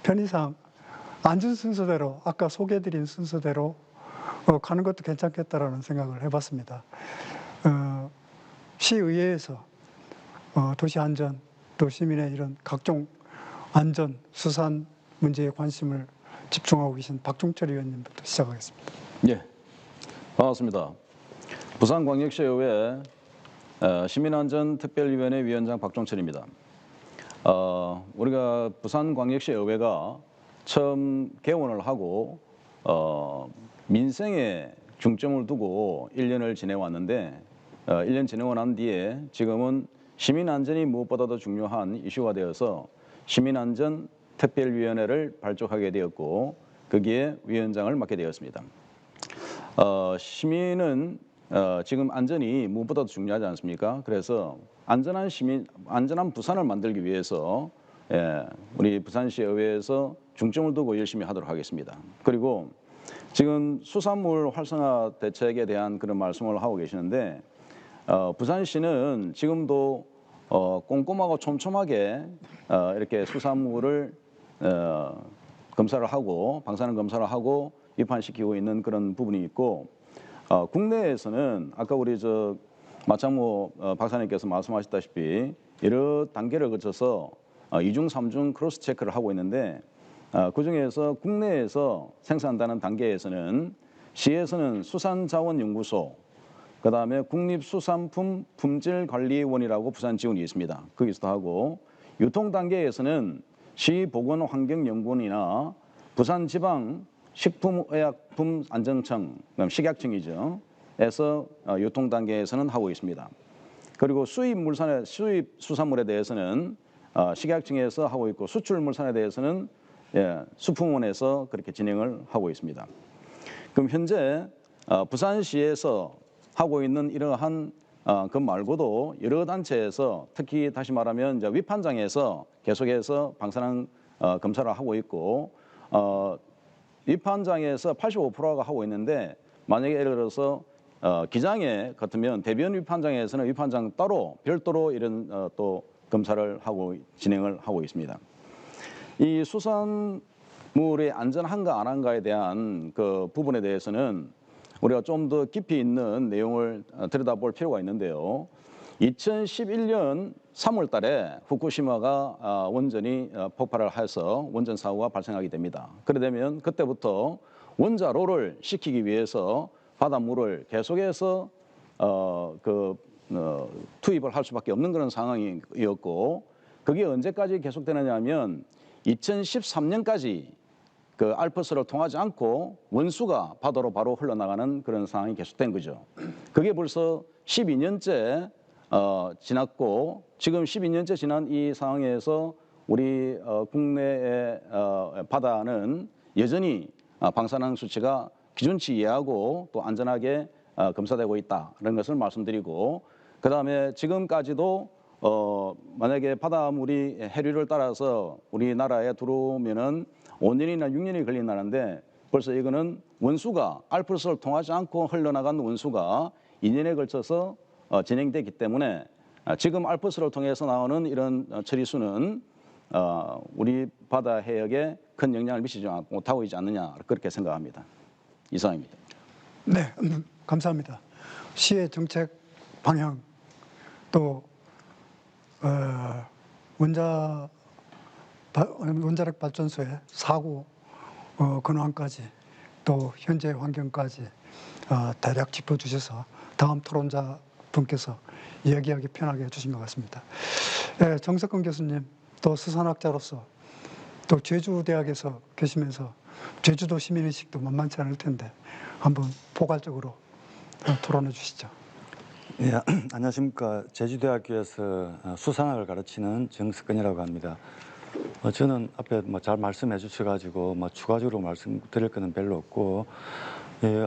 편의상 앉은 순서대로 아까 소개해드린 순서대로 가는 것도 괜찮겠다라는 생각을 해봤습니다. 시의회에서 도시 안전 또 시민의 이런 각종 안전 수산 문제에 관심을 집중하고 계신 박종철 의원님부터 시작하겠습니다. 예, 반갑습니다. 부산광역시의회 시민안전특별위원회 위원장 박종철입니다. 우리가 부산광역시의회가 처음 개원을 하고 민생에 중점을 두고 1년을 지내왔는데 1년 지내고 난 뒤에 지금은 시민안전이 무엇보다도 중요한 이슈가 되어서 시민안전특별위원회를 발족하게 되었고 거기에 위원장을 맡게 되었습니다. 시민은 지금 안전이 무엇보다도 중요하지 않습니까? 그래서 안전한 시민, 안전한 부산을 만들기 위해서 우리 부산시 의회에서 중점을 두고 열심히 하도록 하겠습니다. 그리고 지금 수산물 활성화 대책에 대한 그런 말씀을 하고 계시는데 부산시는 지금도 꼼꼼하고 촘촘하게 이렇게 수산물을 검사를 하고 방사능 검사를 하고 위판시키고 있는 그런 부분이 있고 국내에서는 아까 우리 마창모 박사님께서 말씀하셨다시피 여러 단계를 거쳐서 2중, 3중 크로스 체크를 하고 있는데 그중에서 국내에서 생산되는 단계에서는 시에서는 수산자원연구소 그다음에 국립수산품 품질관리원이라고 부산 지원이 있습니다. 거기서도 하고 유통 단계에서는 시보건환경연구원이나 부산지방 식품의약품안전청, 식약청이죠. 에서 유통 단계에서는 하고 있습니다. 그리고 수입 수산물에 대해서는 식약청에서 하고 있고 수출 물산에 대해서는 수품원에서 그렇게 진행을 하고 있습니다. 그럼 현재 부산시에서 하고 있는 이러한 그 말고도 여러 단체에서 특히 다시 말하면 이제 위판장에서 계속해서 방사능 검사를 하고 있고 위판장에서 85%가 하고 있는데 만약에 예를 들어서 기장에 같으면 대변 위판장에서는 위판장 따로 별도로 이런 또 검사를 하고 진행을 하고 있습니다. 이 수산물이 안전한가 안 한가에 대한 그 부분에 대해서는 우리가 좀 더 깊이 있는 내용을 들여다볼 필요가 있는데요. 2011년 3월 달에 후쿠시마가 원전이 폭발을 해서 원전 사고가 발생하게 됩니다. 그래 되면 그때부터 원자로를 식히기 위해서 바닷물을 계속해서 투입을 할 수밖에 없는 그런 상황이었고 그게 언제까지 계속되느냐 하면 2013년까지 그 알프스를 통하지 않고 원수가 바다로 바로 흘러나가는 그런 상황이 계속된 거죠. 그게 벌써 12년째 지났고 지금 12년째 지난 이 상황에서 우리 국내의 바다는 여전히 방사능 수치가 기준치 이하고 또 안전하게 검사되고 있다는 것을 말씀드리고 그다음에 지금까지도 만약에 바닷물이 해류를 따라서 우리나라에 들어오면은 5년이나 6년이 걸린다는데 벌써 이거는 원수가 알프스를 통하지 않고 흘러나간 원수가 2년에 걸쳐서 진행되기 때문에 지금 알프스를 통해서 나오는 이런 처리수는 우리 바다 해역에 큰 영향을 미치지 못하고 있지 않느냐 그렇게 생각합니다. 이상입니다. 네, 감사합니다. 시의 정책 방향 또 원자력 발전소의 사고 근황까지 또 현재 환경까지 대략 짚어주셔서 다음 토론자 분께서 이야기하기 편하게 해주신 것 같습니다. 정석근 교수님 또 수산학자로서 또 제주대학에서 계시면서 제주도 시민의식도 만만치 않을 텐데 한번 포괄적으로 토론해 주시죠. 네, 안녕하십니까. 제주대학교에서 수산학을 가르치는 정석근이라고 합니다. 저는 앞에 잘 말씀해 주셔가지고 추가적으로 말씀드릴 거는 별로 없고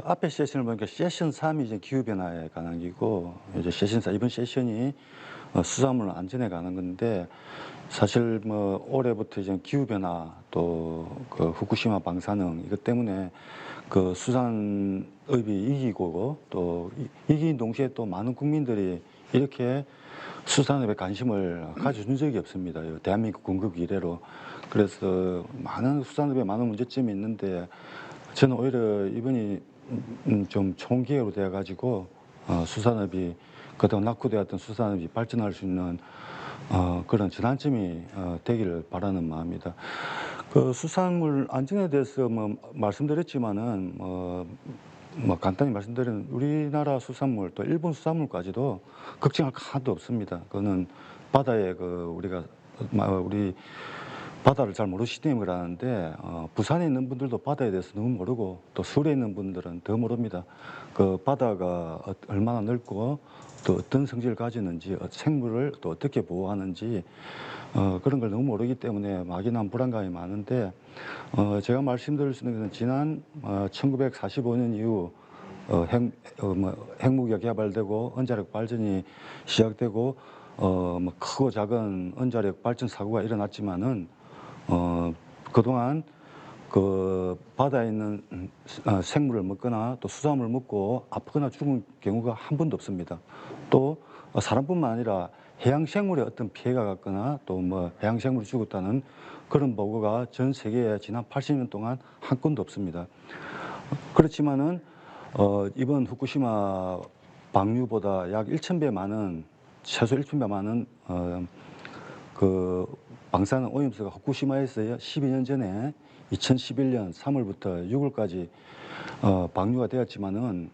앞에 세션을 보니까 세션 3이 이제 기후변화에 관한 기고 이제 세션 4 이번 세션이 수산물 안전에 관한 건데 사실 올해부터 이제 기후변화 또 그 후쿠시마 방사능 이것 때문에 그 수산업이 이기고 또 이긴 동시에 또 많은 국민들이 이렇게 수산업에 관심을 가져준 적이 없습니다. 대한민국 건국 이래로. 그래서 많은 수산업에 많은 문제점이 있는데 저는 오히려 이번이 좀 좋은 기회로 되어 가지고 수산업이 그동안 낙후되었던 수산업이 발전할 수 있는 그런 전환점이 되기를 바라는 마음입니다. 그 수산물 안전에 대해서 뭐 말씀드렸지만은 뭐 간단히 말씀드리면 우리나라 수산물 또 일본 수산물까지도 걱정할 거 하나도 없습니다. 그거는 바다에 우리가 우리 바다를 잘 모르시기 때문에 그러는데 부산에 있는 분들도 바다에 대해서 너무 모르고 또 서울에 있는 분들은 더 모릅니다. 그 바다가 얼마나 넓고 또 어떤 성질을 가지는지 생물을 또 어떻게 보호하는지 그런 걸 너무 모르기 때문에 막연한 불안감이 많은데 제가 말씀드릴 수 있는 것은 지난 1945년 이후 핵무기가 개발되고 원자력 발전이 시작되고 뭐 크고 작은 원자력 발전 사고가 일어났지만은 그동안 그 바다에 있는 생물을 먹거나 또 수산물을 먹고 아프거나 죽은 경우가 한 번도 없습니다. 또 사람뿐만 아니라 해양 생물에 어떤 피해가 갔거나 또 뭐 해양 생물이 죽었다는 그런 보고가 전 세계에 지난 80년 동안 한 건도 없습니다. 그렇지만은 이번 후쿠시마 방류보다 약 1,000배 많은 최소 1,000배 많은 그 방사능 오염수가 후쿠시마에서 12년 전에 2011년 3월부터 6월까지 방류가 되었지만은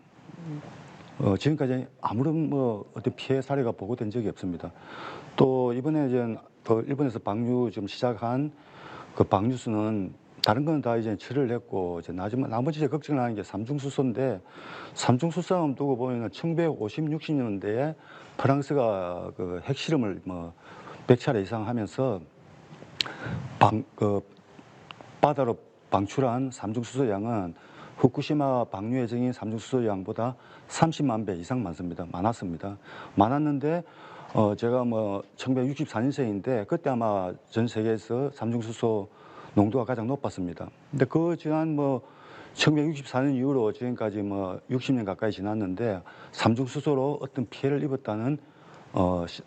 지금까지 아무런 뭐 어떤 피해 사례가 보고된 적이 없습니다. 또 이번에 이제 일본에서 방류 좀 시작한 그 방류수는 다른 건 다 이제 처리를 했고 이제 나머지 이제 걱정을 하는 게 삼중수소인데 삼중수소만 두고 보면은 1950-60년대에 프랑스가 그 핵실험을 뭐 100차례 이상 하면서 바다로 방출한 삼중수소 양은 후쿠시마 방류 예정인 삼중수소 양보다 30만 배 이상 많았습니다. 많았는데 제가 뭐 1964년생인데 그때 아마 전 세계에서 삼중수소 농도가 가장 높았습니다. 근데 그 지난 뭐 1964년 이후로 지금까지 뭐 60년 가까이 지났는데 삼중수소로 어떤 피해를 입었다는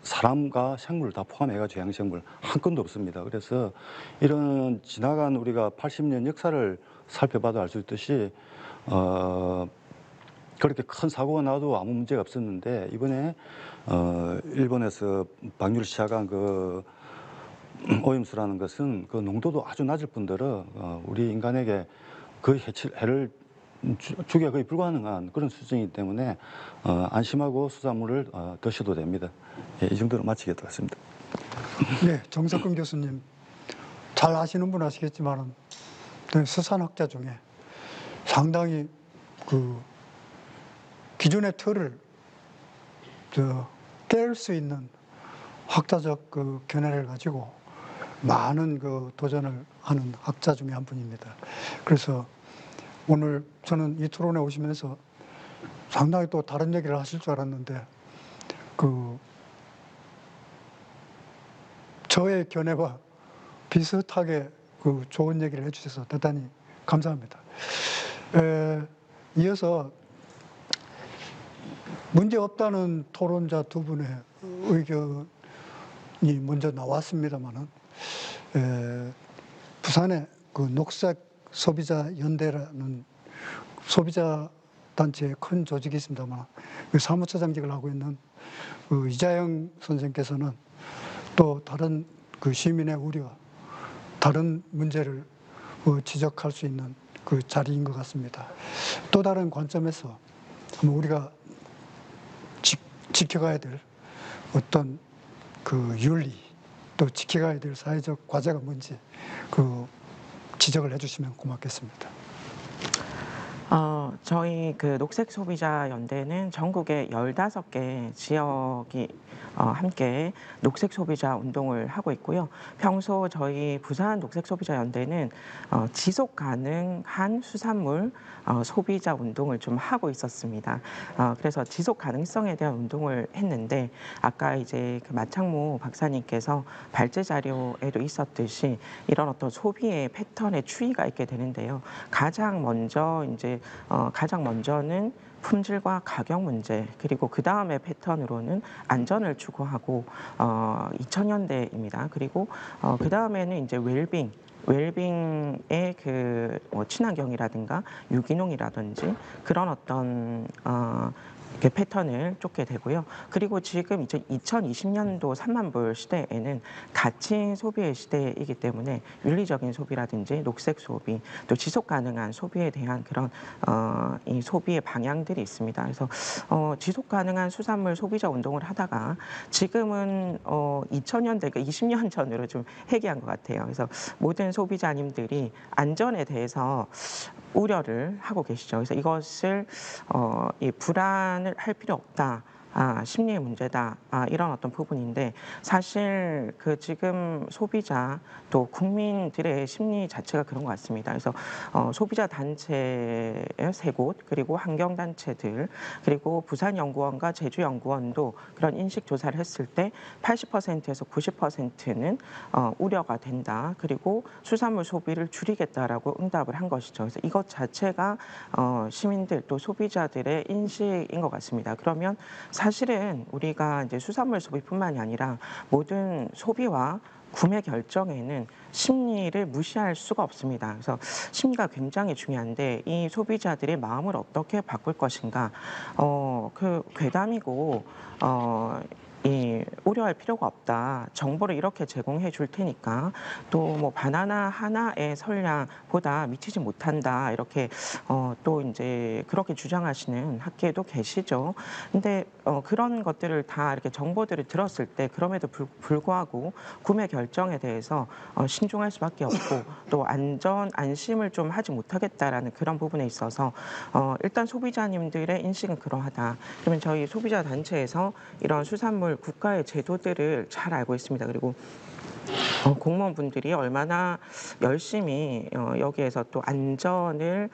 사람과 생물을 다 포함해가지고 해양생물 한 건도 없습니다. 그래서 이런 지나간 우리가 80년 역사를 살펴봐도 알 수 있듯이 그렇게 큰 사고가 나도 아무 문제가 없었는데 이번에 일본에서 방류를 시작한 그 오염수라는 것은 그 농도도 아주 낮을 뿐더러 우리 인간에게 거의 해를 주기가 거의 불가능한 그런 수준이기 때문에 안심하고 수산물을 드셔도 됩니다. 예, 이 정도로 마치겠다 같습니다. 네, 정석근 교수님 잘 아시는 분 아시겠지만은 수산학자 중에 상당히 그 기존의 틀을 깰 수 있는 학자적 그 견해를 가지고 많은 그 도전을 하는 학자 중에 한 분입니다. 그래서 오늘 저는 이 토론에 오시면서 상당히 또 다른 얘기를 하실 줄 알았는데 그 저의 견해와 비슷하게 그 좋은 얘기를 해주셔서 대단히 감사합니다. 이어서 문제 없다는 토론자 두 분의 의견이 먼저 나왔습니다만은 부산의 그 녹색 소비자 연대라는 소비자 단체의 큰 조직이 있습니다만 그 사무처장직을 하고 있는 그 이자영 선생께서는 또 다른 그 시민의 우려, 다른 문제를 지적할 수 있는 그 자리인 것 같습니다. 또 다른 관점에서 우리가 지켜가야 될 어떤 그 윤리, 또 지켜가야 될 사회적 과제가 뭔지 그 지적을 해주시면 고맙겠습니다. 저희 그 녹색 소비자 연대는 전국에 15개 지역이 함께 녹색 소비자 운동을 하고 있고요. 평소 저희 부산 녹색 소비자 연대는 지속 가능한 수산물 소비자 운동을 좀 하고 있었습니다. 그래서 지속 가능성에 대한 운동을 했는데 아까 이제 그 마창모 박사님께서 발제 자료에도 있었듯이 이런 어떤 소비의 패턴의 추이가 있게 되는데요. 가장 먼저 이제 가장 먼저는 품질과 가격 문제, 그리고 그 다음에 패턴으로는 안전을 추구하고 2000년대입니다. 그리고 그 다음에는 이제 웰빙의 그뭐 친환경이라든가 유기농이라든지 그런 어떤 그 패턴을 쫓게 되고요. 그리고 지금 이제 2020년도 3만 불 시대에는 가치 소비의 시대이기 때문에 윤리적인 소비라든지 녹색 소비, 또 지속 가능한 소비에 대한 그런 이 소비의 방향들이 있습니다. 그래서 지속 가능한 수산물 소비자 운동을 하다가 지금은 2000년대, 그러니까 20년 전으로 좀 회귀한 것 같아요. 그래서 모든 소비자님들이 안전에 대해서 우려를 하고 계시죠. 그래서 이것을 이 불안을 할 필요 없다. 심리의 문제다. 이런 어떤 부분인데 사실 그 지금 소비자 또 국민들의 심리 자체가 그런 것 같습니다. 그래서 소비자 단체의 세 곳 그리고 환경 단체들 그리고 부산연구원과 제주연구원도 그런 인식 조사를 했을 때 80%에서 90%는 우려가 된다. 그리고 수산물 소비를 줄이겠다라고 응답을 한 것이죠. 그래서 이것 자체가 시민들 또 소비자들의 인식인 것 같습니다. 그러면 사실은 우리가 이제 수산물 소비뿐만이 아니라 모든 소비와 구매 결정에는 심리를 무시할 수가 없습니다. 그래서 심리가 굉장히 중요한데 이 소비자들의 마음을 어떻게 바꿀 것인가, 그 괴담이고 이 우려할 필요가 없다. 정보를 이렇게 제공해 줄 테니까 또 뭐 바나나 하나의 선량보다 미치지 못한다. 이렇게 또 이제 그렇게 주장하시는 학계도 계시죠. 근데 그런 것들을 다 이렇게 정보들을 들었을 때 그럼에도 불구하고 구매 결정에 대해서 신중할 수밖에 없고 또 안심을 좀 하지 못하겠다라는 그런 부분에 있어서 일단 소비자님들의 인식은 그러하다. 그러면 저희 소비자 단체에서 이런 수산물 국가의 제도들을 잘 알고 있습니다. 그리고 공무원분들이 얼마나 열심히 여기에서 또 안전을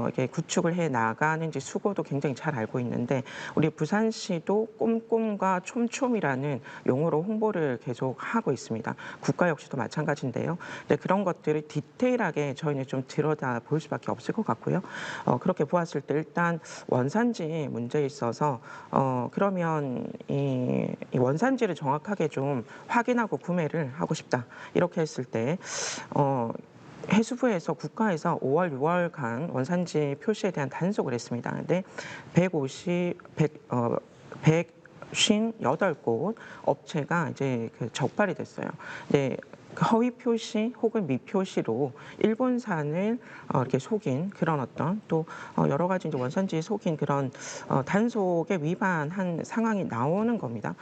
이렇게 구축을 해 나가는지 수고도 굉장히 잘 알고 있는데 우리 부산시도 꼼꼼과 촘촘이라는 용어로 홍보를 계속 하고 있습니다. 국가 역시도 마찬가지인데요. 근데 그런 것들을 디테일하게 저희는 좀 들여다 볼 수밖에 없을 것 같고요. 그렇게 보았을 때 일단 원산지 문제에 있어서 그러면 이 원산지를 정확하게 좀 확인하고 구매를 하고 싶다. 이렇게 했을 때 해수부에서 국가에서 5월, 6월간 원산지 표시에 대한 단속을 했습니다. 근데 158곳 업체가 이제 그 적발이 됐어요. 근데 허위 표시 혹은 미표시로 일본산을 이렇게 속인 그런 어떤 또 여러 가지 이제 원산지에 속인 그런 단속에 위반한 상황이 나오는 겁니다.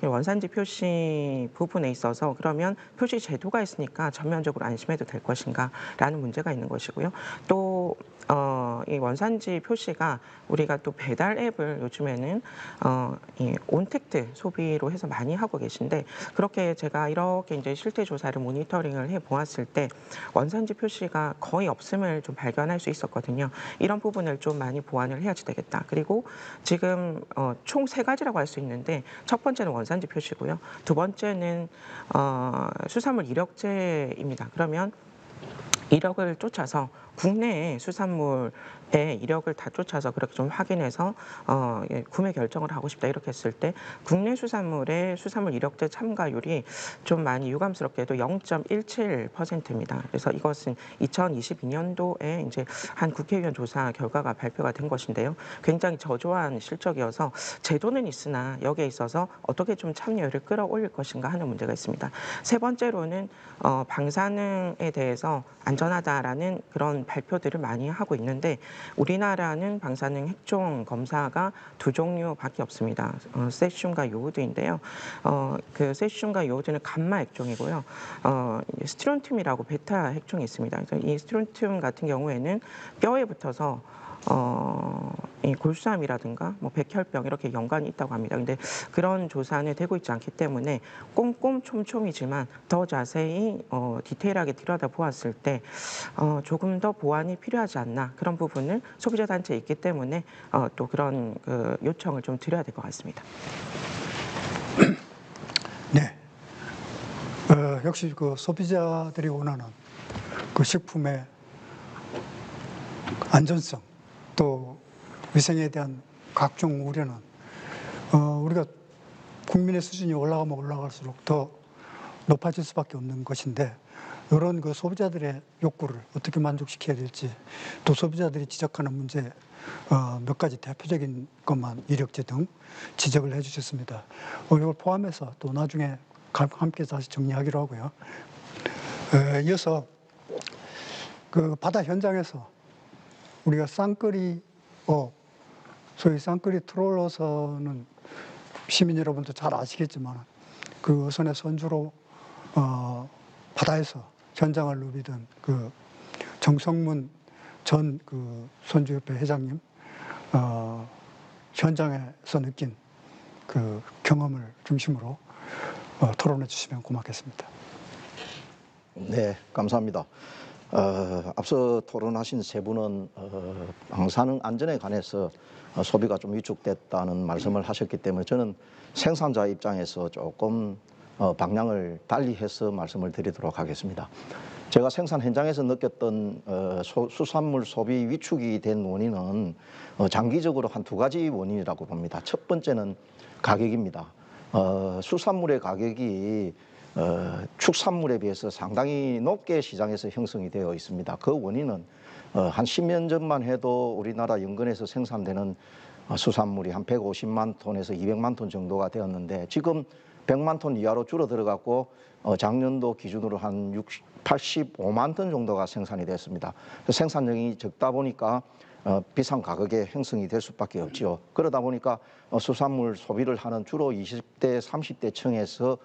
원산지 표시 부분에 있어서 그러면 표시 제도가 있으니까 전면적으로 안심해도 될 것인가라는 문제가 있는 것이고요. 또 이 원산지 표시가 우리가 또 배달 앱을 요즘에는 이 온택트 소비로 해서 많이 하고 계신데 그렇게 제가 이렇게 이제 실태 조사를 모니터링을 해 보았을 때 원산지 표시가 거의 없음을 좀 발견할 수 있었거든요. 이런 부분을 좀 많이 보완을 해야지 되겠다. 그리고 지금 총 세 가지라고 할 수 있는데 첫 번째는 원산지 표시고요. 두 번째는 수산물 이력제입니다. 그러면 이력을 쫓아서 국내의 수산물의 이력을 다 쫓아서 그렇게 좀 확인해서 구매 결정을 하고 싶다 이렇게 했을 때 국내 수산물의 수산물 이력제 참가율이 좀 많이 유감스럽게도 0.17%입니다. 그래서 이것은 2022년도에 이제 한 국회의원 조사 결과가 발표가 된 것인데요. 굉장히 저조한 실적이어서 제도는 있으나 여기에 있어서 어떻게 좀 참여율을 끌어올릴 것인가 하는 문제가 있습니다. 세 번째로는 방사능에 대해서 안전하다라는 그런 발표들을 많이 하고 있는데 우리나라는 방사능 핵종 검사가 두 종류밖에 없습니다. 세슘과 요오드인데요. 그 세슘과 요오드는 감마 핵종이고요. 스트론튬이라고 베타 핵종이 있습니다. 그래서 이 스트론튬 같은 경우에는 뼈에 붙어서 이 골수암이라든가 뭐 백혈병 이렇게 연관이 있다고 합니다. 근데 그런 조사는 되고 있지 않기 때문에 꼼꼼촘촘이지만 더 자세히 디테일하게 들여다 보았을 때 조금 더 보완이 필요하지 않나 그런 부분을 소비자 단체에 있기 때문에 또 그런 그 요청을 좀 드려야 될 것 같습니다. 네. 역시 그 소비자들이 원하는 그 식품의 안전성 또 위생에 대한 각종 우려는 우리가 국민의 수준이 올라가면 올라갈수록 더 높아질 수밖에 없는 것인데 이런 그 소비자들의 욕구를 어떻게 만족시켜야 될지 또 소비자들이 지적하는 문제 몇 가지 대표적인 것만 이력제 등 지적을 해주셨습니다. 이걸 포함해서 또 나중에 함께 다시 정리하기로 하고요. 이어서 그 바다 현장에서 우리가 쌍끌이 소위 쌍끌이 트롤러선은 시민 여러분도 잘 아시겠지만 그 어선의 선주로 바다에서 현장을 누비던 그 정성문 전 그 선주협회 회장님 현장에서 느낀 그 경험을 중심으로 토론해 주시면 고맙겠습니다. 네, 감사합니다. 앞서 토론하신 세 분은 방사능 안전에 관해서 소비가 좀 위축됐다는 말씀을 하셨기 때문에 저는 생산자 입장에서 조금 방향을 달리 해서 말씀을 드리도록 하겠습니다. 제가 생산 현장에서 느꼈던 수산물 소비 위축이 된 원인은 장기적으로 한 두 가지 원인이라고 봅니다. 첫 번째는 가격입니다. 수산물의 가격이 축산물에 비해서 상당히 높게 시장에서 형성이 되어 있습니다. 그 원인은 한 10년 전만 해도 우리나라 연근에서 생산되는 수산물이 한 150만 톤에서 200만 톤 정도가 되었는데 지금 100만 톤 이하로 줄어들어갔고 작년도 기준으로 한 85만 톤 정도가 생산이 됐습니다. 생산량이 적다 보니까 비싼 가격에 형성이 될 수밖에 없지요. 그러다 보니까 수산물 소비를 하는 주로 20대, 30대 층에서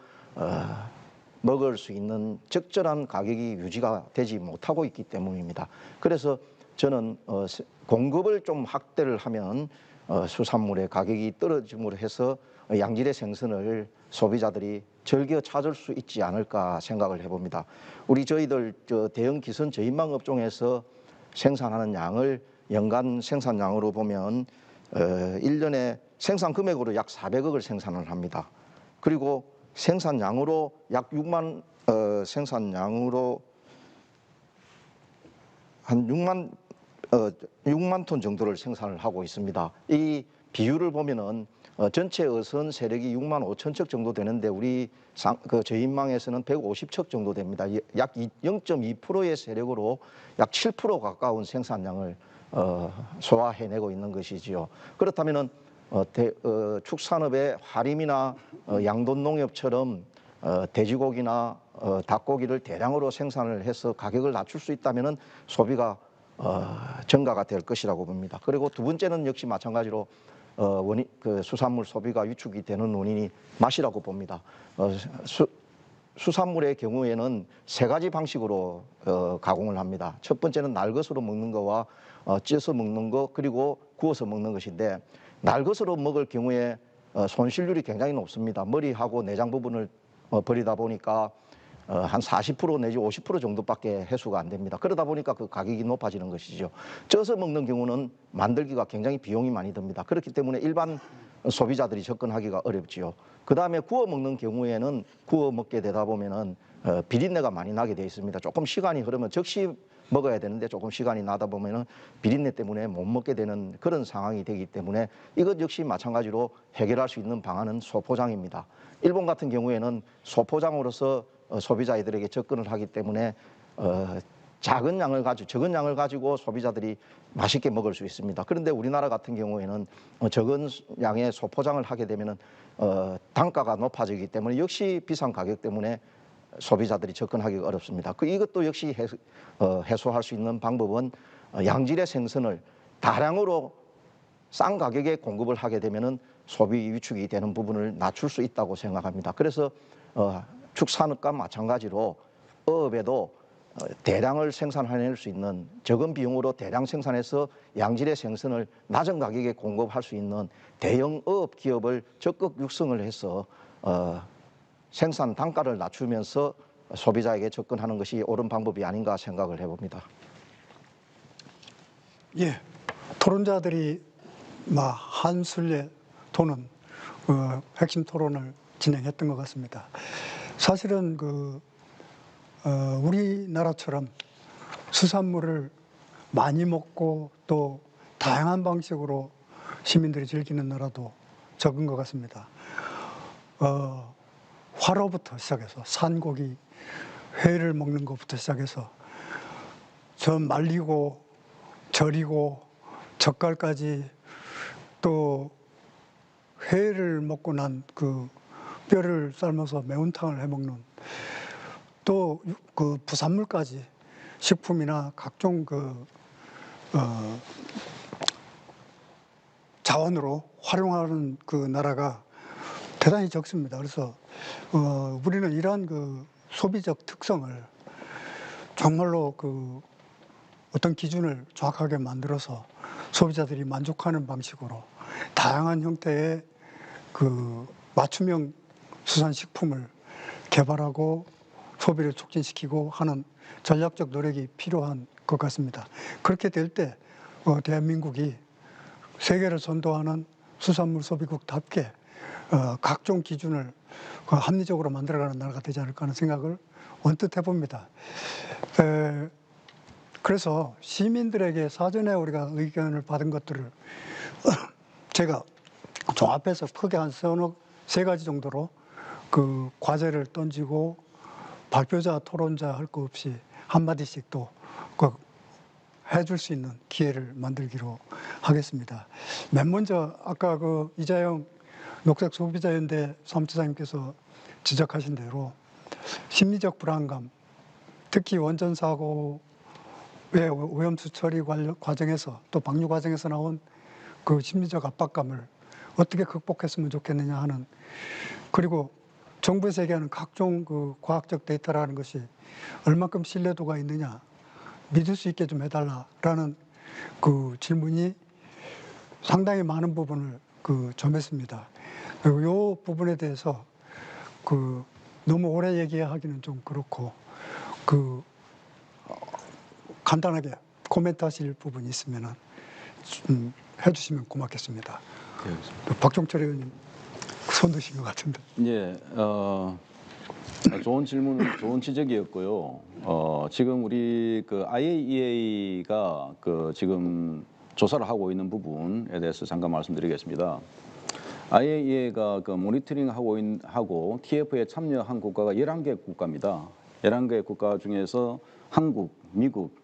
먹을 수 있는 적절한 가격이 유지가 되지 못하고 있기 때문입니다. 그래서 저는 공급을 좀 확대를 하면 수산물의 가격이 떨어짐으로 해서 양질의 생선을 소비자들이 즐겨 찾을 수 있지 않을까 생각을 해봅니다. 저희들 대형 기선 저인망 업종에서 생산하는 양을 연간 생산량으로 보면 1년에 생산 금액으로 약 400억을 생산을 합니다. 그리고 생산량으로 약 6만 생산량으로 한 6만 톤 정도를 생산을 하고 있습니다. 이 비율을 보면은 전체 어선 세력이 6만 5천 척 정도 되는데 우리 저인망에서는 150척 정도 됩니다. 약 0.2%의 세력으로 약 7% 가까운 생산량을 소화해내고 있는 것이지요. 그렇다면은 축산업의 화림이나 양돈 농협처럼 돼지고기나 닭고기를 대량으로 생산을 해서 가격을 낮출 수 있다면은 소비가 증가가 될 것이라고 봅니다. 그리고 두 번째는 역시 마찬가지로 수산물 소비가 위축이 되는 원인이 맛이라고 봅니다. 수산물의 경우에는 세 가지 방식으로 가공을 합니다. 첫 번째는 날것으로 먹는 거와 쪄서 먹는 거 그리고 구워서 먹는 것인데 날것으로 먹을 경우에 손실률이 굉장히 높습니다. 머리하고 내장 부분을 버리다 보니까 한 40% 내지 50% 정도밖에 해수가 안 됩니다. 그러다 보니까 그 가격이 높아지는 것이죠. 쪄서 먹는 경우는 만들기가 굉장히 비용이 많이 듭니다. 그렇기 때문에 일반 소비자들이 접근하기가 어렵지요. 그 다음에 구워 먹는 경우에는 구워 먹게 되다 보면은 비린내가 많이 나게 되어 있습니다. 조금 시간이 흐르면 즉시 먹어야 되는데 조금 시간이 나다 보면은 비린내 때문에 못 먹게 되는 그런 상황이 되기 때문에 이것 역시 마찬가지로 해결할 수 있는 방안은 소포장입니다. 일본 같은 경우에는 소포장으로서 소비자들에게 접근을 하기 때문에 적은 양을 가지고 소비자들이 맛있게 먹을 수 있습니다. 그런데 우리나라 같은 경우에는 적은 양의 소포장을 하게 되면은 단가가 높아지기 때문에 역시 비싼 가격 때문에 소비자들이 접근하기가 어렵습니다. 이것도 역시 해소할 수 있는 방법은 양질의 생선을 다량으로 싼 가격에 공급을 하게 되면은 소비 위축이 되는 부분을 낮출 수 있다고 생각합니다. 그래서 축산업과 마찬가지로 어업에도 대량을 생산해낼 수 있는 적은 비용으로 대량 생산해서 양질의 생선을 낮은 가격에 공급할 수 있는 대형 어업 기업을 적극 육성을 해서 생산 단가를 낮추면서 소비자에게 접근하는 것이 옳은 방법이 아닌가 생각을 해봅니다. 예, 토론자들이 한술에 도는 핵심 토론을 진행했던 것 같습니다. 사실은 우리나라처럼 수산물을 많이 먹고 또 다양한 방식으로 시민들이 즐기는 나라도 적은 것 같습니다. 화로부터 시작해서 산고기, 회를 먹는 것부터 시작해서 저 말리고 절이고 젓갈까지, 또 회를 먹고 난 그 뼈를 삶아서 매운탕을 해 먹는, 또 그 부산물까지 식품이나 각종 자원으로 활용하는 그 나라가 대단히 적습니다. 그래서 우리는 이러한 그 소비적 특성을 정말로 그 어떤 기준을 정확하게 만들어서 소비자들이 만족하는 방식으로 다양한 형태의 그 맞춤형 수산식품을 개발하고 소비를 촉진시키고 하는 전략적 노력이 필요한 것 같습니다. 그렇게 될 때 대한민국이 세계를 선도하는 수산물 소비국답게 각종 기준을 합리적으로 만들어가는 나라가 되지 않을까 하는 생각을 언뜻 해봅니다. 그래서 시민들에게 사전에 우리가 의견을 받은 것들을 제가 종합해서 크게 한 세 가지 정도로 그 과제를 던지고, 발표자, 토론자 할 거 없이 한마디씩 또 해줄 수 있는 기회를 만들기로 하겠습니다. 맨 먼저 아까 그 이자영 녹색소비자연대 사무처장님께서 지적하신 대로 심리적 불안감, 특히 원전 사고의 오염수 처리 과정에서 또 방류 과정에서 나온 그 심리적 압박감을 어떻게 극복했으면 좋겠느냐 하는, 그리고 정부에서 얘기하는 각종 그 과학적 데이터라는 것이 얼만큼 신뢰도가 있느냐, 믿을 수 있게 좀 해달라라는 그 질문이 상당히 많은 부분을 점했습니다. 그리고 이 부분에 대해서 너무 오래 얘기하기는 좀 그렇고 간단하게 코멘트하실 부분이 있으면은 해주시면 고맙겠습니다. 박종철 의원님 손 드신 것 같은데. 예, 좋은 질문, 좋은 지적이었고요. 지금 우리 그 IAEA가 그 지금 조사를 하고 있는 부분에 대해서 잠깐 말씀드리겠습니다. IAEA가 그 모니터링 하고 TF에 참여한 국가가 11개 국가입니다. 11개 국가 중에서 한국, 미국,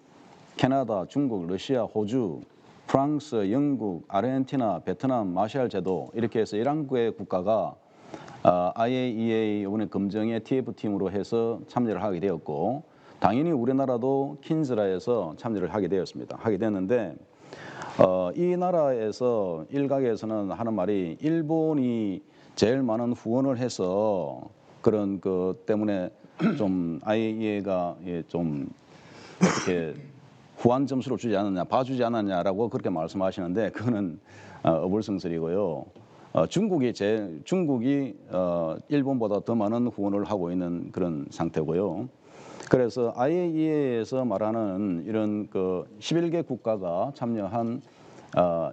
캐나다, 중국, 러시아, 호주, 프랑스, 영국, 아르헨티나, 베트남, 마샬 제도, 이렇게 해서 11개 국가가 IAEA 이번에 검증의 TF팀으로 해서 참여를 하게 되었고, 당연히 우리나라도 킨즈라에서 참여를 하게 되었습니다. 하게 됐는데 이 나라에서 일각에서는 하는 말이 일본이 제일 많은 후원을 해서 그런 것 때문에 좀 IAEA가 좀 어떻게 후한 점수를 주지 않았냐, 봐주지 않았냐라고 그렇게 말씀하시는데, 그거는 어불성설이고요. 중국이 일본보다 더 많은 후원을 하고 있는 그런 상태고요. 그래서 IAEA에서 말하는 이런 그 11개 국가가 참여한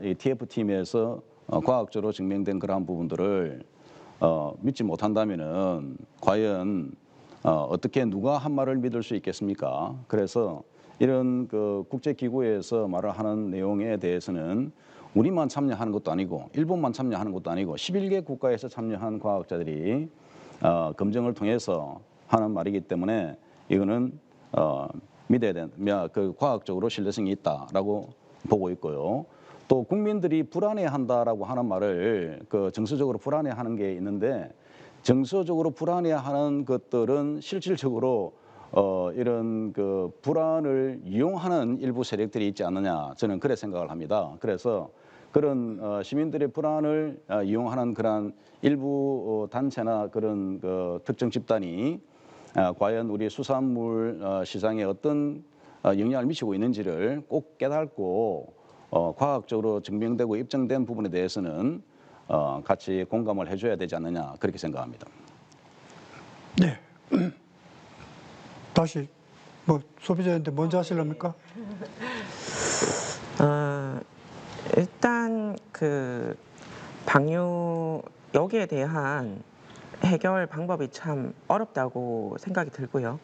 이 TF팀에서 과학적으로 증명된 그러한 부분들을 믿지 못한다면은 과연 어떻게 누가 한 말을 믿을 수 있겠습니까? 그래서 이런 그 국제기구에서 말을 하는 내용에 대해서는 우리만 참여하는 것도 아니고 일본만 참여하는 것도 아니고 11개 국가에서 참여한 과학자들이 검증을 통해서 하는 말이기 때문에 이거는 믿어야 된다. 그 과학적으로 신뢰성이 있다라고 보고 있고요. 또 국민들이 불안해한다라고 하는 말을 그 정서적으로 불안해하는 게 있는데, 정서적으로 불안해하는 것들은 실질적으로 이런 그 불안을 이용하는 일부 세력들이 있지 않느냐, 저는 그래 생각을 합니다. 그래서 그런 시민들의 불안을 이용하는 그런 일부 단체나 그런 그 특정 집단이 과연 우리 수산물 시장에 어떤 영향을 미치고 있는지를 꼭 깨닫고 과학적으로 증명되고 입증된 부분에 대해서는 같이 공감을 해줘야 되지 않느냐, 그렇게 생각합니다. 네. 다시 소비자인데 먼저 하실랍니까? 일단 그 방류 여기에 대한 해결 방법이 참 어렵다고 생각이 들고요.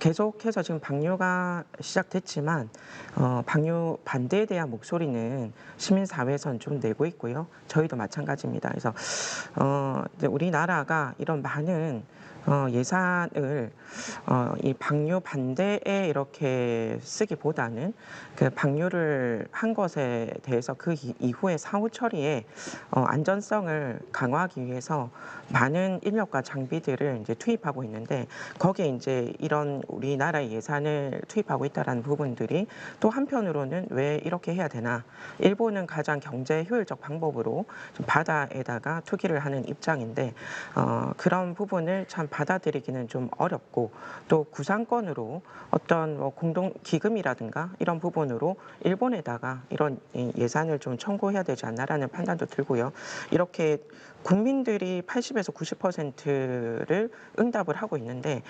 계속해서 지금 방류가 시작됐지만 방류 반대에 대한 목소리는 시민사회에서는 좀 내고 있고요. 저희도 마찬가지입니다. 그래서 이제 우리나라가 이런 많은 예산을 이 방류 반대에 이렇게 쓰기보다는 그 방류를 한 것에 대해서 그 이후에 사후 처리에 안전성을 강화하기 위해서 많은 인력과 장비들을 이제 투입하고 있는데 거기에 이제 이런 우리나라의 예산을 투입하고 있다라는 부분들이 또 한편으로는 왜 이렇게 해야 되나? 일본은 가장 경제 효율적 방법으로 좀 바다에다가 투기를 하는 입장인데 그런 부분을 참 받아들이기는 좀 어렵고 또 구상권으로 어떤 뭐 공동 기금이라든가 이런 부분으로 일본에다가 이런 예산을 좀 청구해야 되지 않나라는 판단도 들고요. 이렇게 국민들이 80에서 90%를 응답을 하고 있는데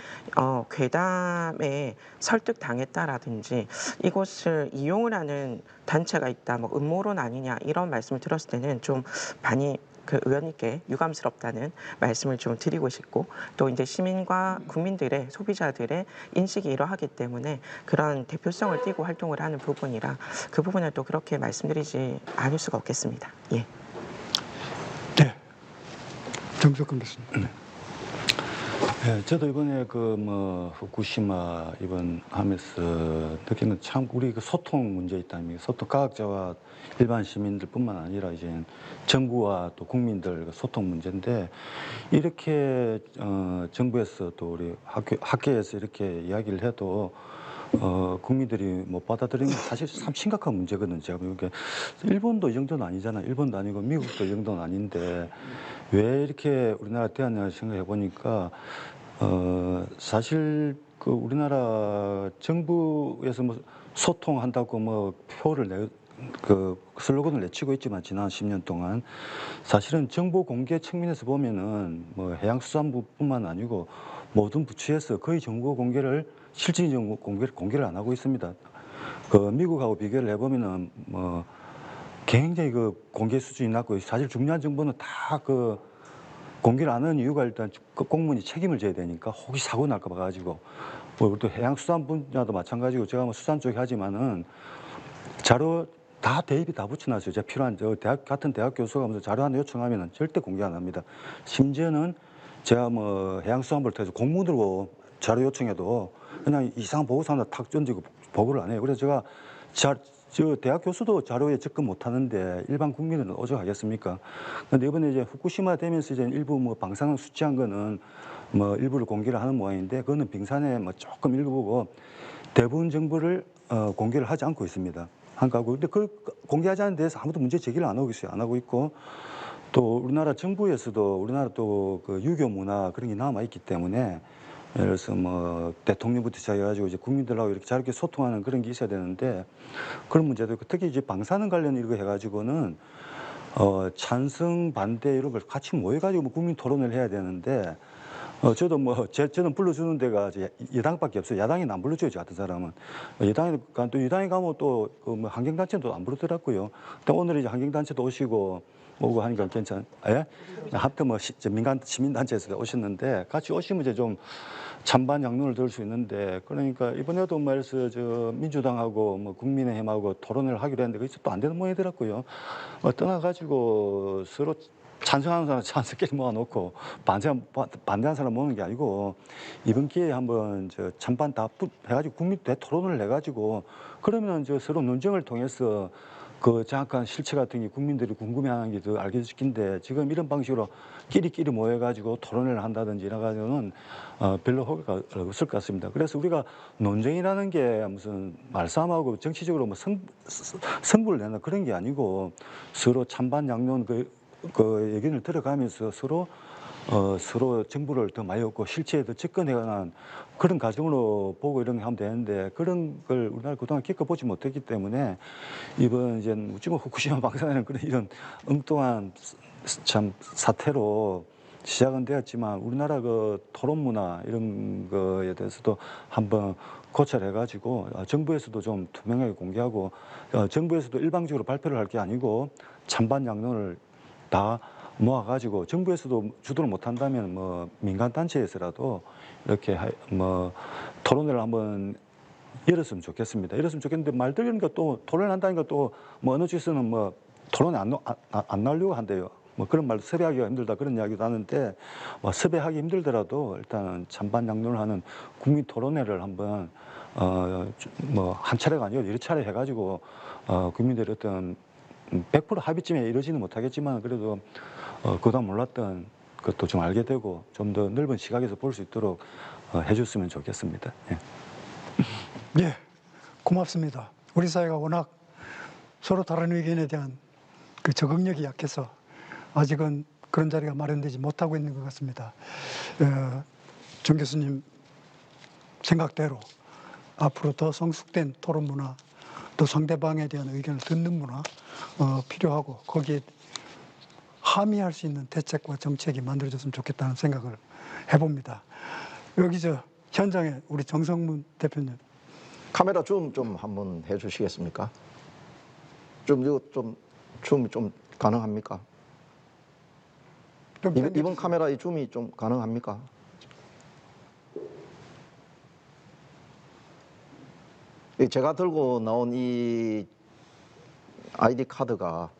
괴담에 설득당했다라든지 이곳을 이용을 하는 단체가 있다, 뭐 음모론 아니냐 이런 말씀을 들었을 때는 좀 많이 그 의원님께 유감스럽다는 말씀을 좀 드리고 싶고 또 이제 시민과 국민들의 소비자들의 인식이 이러하기 때문에 그런 대표성을 띠고 활동을 하는 부분이라 그 부분을 또 그렇게 말씀드리지 않을 수가 없겠습니다. 예. 네. 정석근 교수님. 네, 저도 이번에 그 뭐 후쿠시마 이번 하면서 느낀 건 참 우리 그 소통 문제 있다 아닙니까? 소통 과학자와 일반 시민들뿐만 아니라 이제 정부와 또 국민들 그 소통 문제인데 이렇게 정부에서 또 우리 학계에서 이렇게 이야기를 해도 국민들이 못 받아들이는 게 사실 참 심각한 문제거든요. 제가 이게 일본도 이 정도는 아니잖아요. 일본도 아니고 미국도 이 정도는 아닌데 왜 이렇게 우리나라 대하냐 생각해 보니까 사실 그 우리나라 정부에서 뭐 소통한다고 뭐 표를 그 슬로건을 내치고 있지만 지난 10년 동안 사실은 정보 공개 측면에서 보면은 뭐 해양수산부뿐만 아니고 모든 부처에서 거의 정보 공개를 실질적인 정보 공개를 안 하고 있습니다. 그 미국하고 비교를 해보면은 뭐 굉장히 그 공개 수준이 낮고 사실 중요한 정보는 다 그 공개를 안 하는 이유가 일단 공무원이 책임을 져야 되니까 혹시 사고 날까 봐 가지고 뭐 또 해양수산 분야도 마찬가지고 제가 뭐 수산 쪽에 하지만은 자료 다 대입이 다 붙여놨어요. 제가 필요한 같은 대학 교수가 무슨 자료 하나 요청하면은 절대 공개 안 합니다. 심지어는 제가 뭐 해양수산부를 통해서 공무원으로 자료 요청해도 그냥 이상한 보고서 하나 탁 던지고 보고를 안 해요. 그래서 제가 저 대학 교수도 자료에 접근 못 하는데 일반 국민은 어쩌겠습니까? 근데 이번에 이제 후쿠시마 되면서 이제 일부 뭐 방사능 수치한 거는 뭐 일부를 공개를 하는 모양인데 그거는 빙산에 뭐 조금 일부고 대부분 정보를 공개를 하지 않고 있습니다. 한 가구. 근데 그 공개하지 않는 데서 아무도 문제 제기를 안 하고 있어요. 안 하고 있고 또 우리나라 정부에서도 우리나라 또 그 유교 문화 그런 게 남아 있기 때문에 예를 들어서 뭐 대통령부터 시작해가지고 이제 국민들하고 이렇게 잘 이렇게 소통하는 그런 게 있어야 되는데 그런 문제도 있고 특히 이제 방사능 관련 이거 해가지고는 찬성 반대 이런 걸 같이 모여가지고 뭐 국민 토론을 해야 되는데 저도 뭐 저는 불러주는 데가 여당밖에 없어요. 야당이 안 불러줘요, 저 같은 사람은. 여당이 가면 또 그 뭐 환경단체도 안 부르더라고요. 근데 오늘 이제 환경단체도 오고 하니까 괜찮. 예? 하여튼 뭐 민간 시민단체에서 오셨는데 같이 오시면 이제 좀 찬반 양론을 들을 수 있는데 그러니까 이번에도 말해서 저 민주당하고 뭐 국민의힘하고 토론을 하기로 했는데 그게 또 안 되는 모양이더라고요. 떠나가지고 서로 찬성하는 사람 찬성끼리 모아놓고 반대하는 사람 모으는 게 아니고 이번 기회에 한번 저 찬반 다 해가지고 국민 대토론을 해가지고 그러면 저 서로 논쟁을 통해서 그 정확한 실체 같은 게 국민들이 궁금해하는 게 더 알게 시킨데 지금 이런 방식으로 끼리끼리 모여가지고 토론을 한다든지 이래가지고는 별로 효과가 없을 것 같습니다. 그래서 우리가 논쟁이라는 게 무슨 말싸움하고 정치적으로 뭐 승부를 내는 그런 게 아니고 서로 찬반 양론 그 의견을 들어가면서 서로 정보를 더 많이 얻고 실체에 더 접근해가는 그런 과정으로 보고 이런 게 하면 되는데 그런 걸 우리나라 그동안 겪어보지 못했기 때문에 이번 이제 지금 후쿠시마 방사능 그런 이런 엉뚱한 참 사태로 시작은 되었지만 우리나라 그 토론 문화 이런 거에 대해서도 한번 고찰해가지고 정부에서도 좀 투명하게 공개하고 정부에서도 일방적으로 발표를 할 게 아니고 찬반 양론을 다 모아가지고 정부에서도 주도를 못한다면 뭐 민간 단체에서라도 이렇게 뭐 토론회를 한번 열었으면 좋겠습니다. 열었으면 좋겠는데 말 들으니까 또 토론한다는 것도 뭐 어느 쪽에서는 뭐 토론에 안 나오려고 한대요. 뭐 그런 말도 섭외하기가 힘들다 그런 이야기도 하는데 뭐 섭외하기 힘들더라도 일단은 찬반 양론을 하는 국민 토론회를 한번 뭐 한 차례가 아니고 여러 차례 해가지고 국민들의 어떤 100% 합의점에 이르지는 못하겠지만 그래도 그동안 몰랐던 것도 좀 알게 되고 좀 더 넓은 시각에서 볼 수 있도록 해줬으면 좋겠습니다. 예. 예, 고맙습니다. 우리 사회가 워낙 서로 다른 의견에 대한 그 적응력이 약해서 아직은 그런 자리가 마련되지 못하고 있는 것 같습니다. 정 교수님 생각대로 앞으로 더 성숙된 토론 문화, 또 상대방에 대한 의견을 듣는 문화 필요하고 거기에 함의할 수 있는 대책과 정책이 만들어졌으면 좋겠다는 생각을 해봅니다. 여기 현장에 우리 정성문 대표님. 카메라 줌 좀 한번 해주시겠습니까? 줌이 좀 가능합니까? 이번 카메라의 줌이 좀 가능합니까? 제가 들고 나온 이 아이디 카드가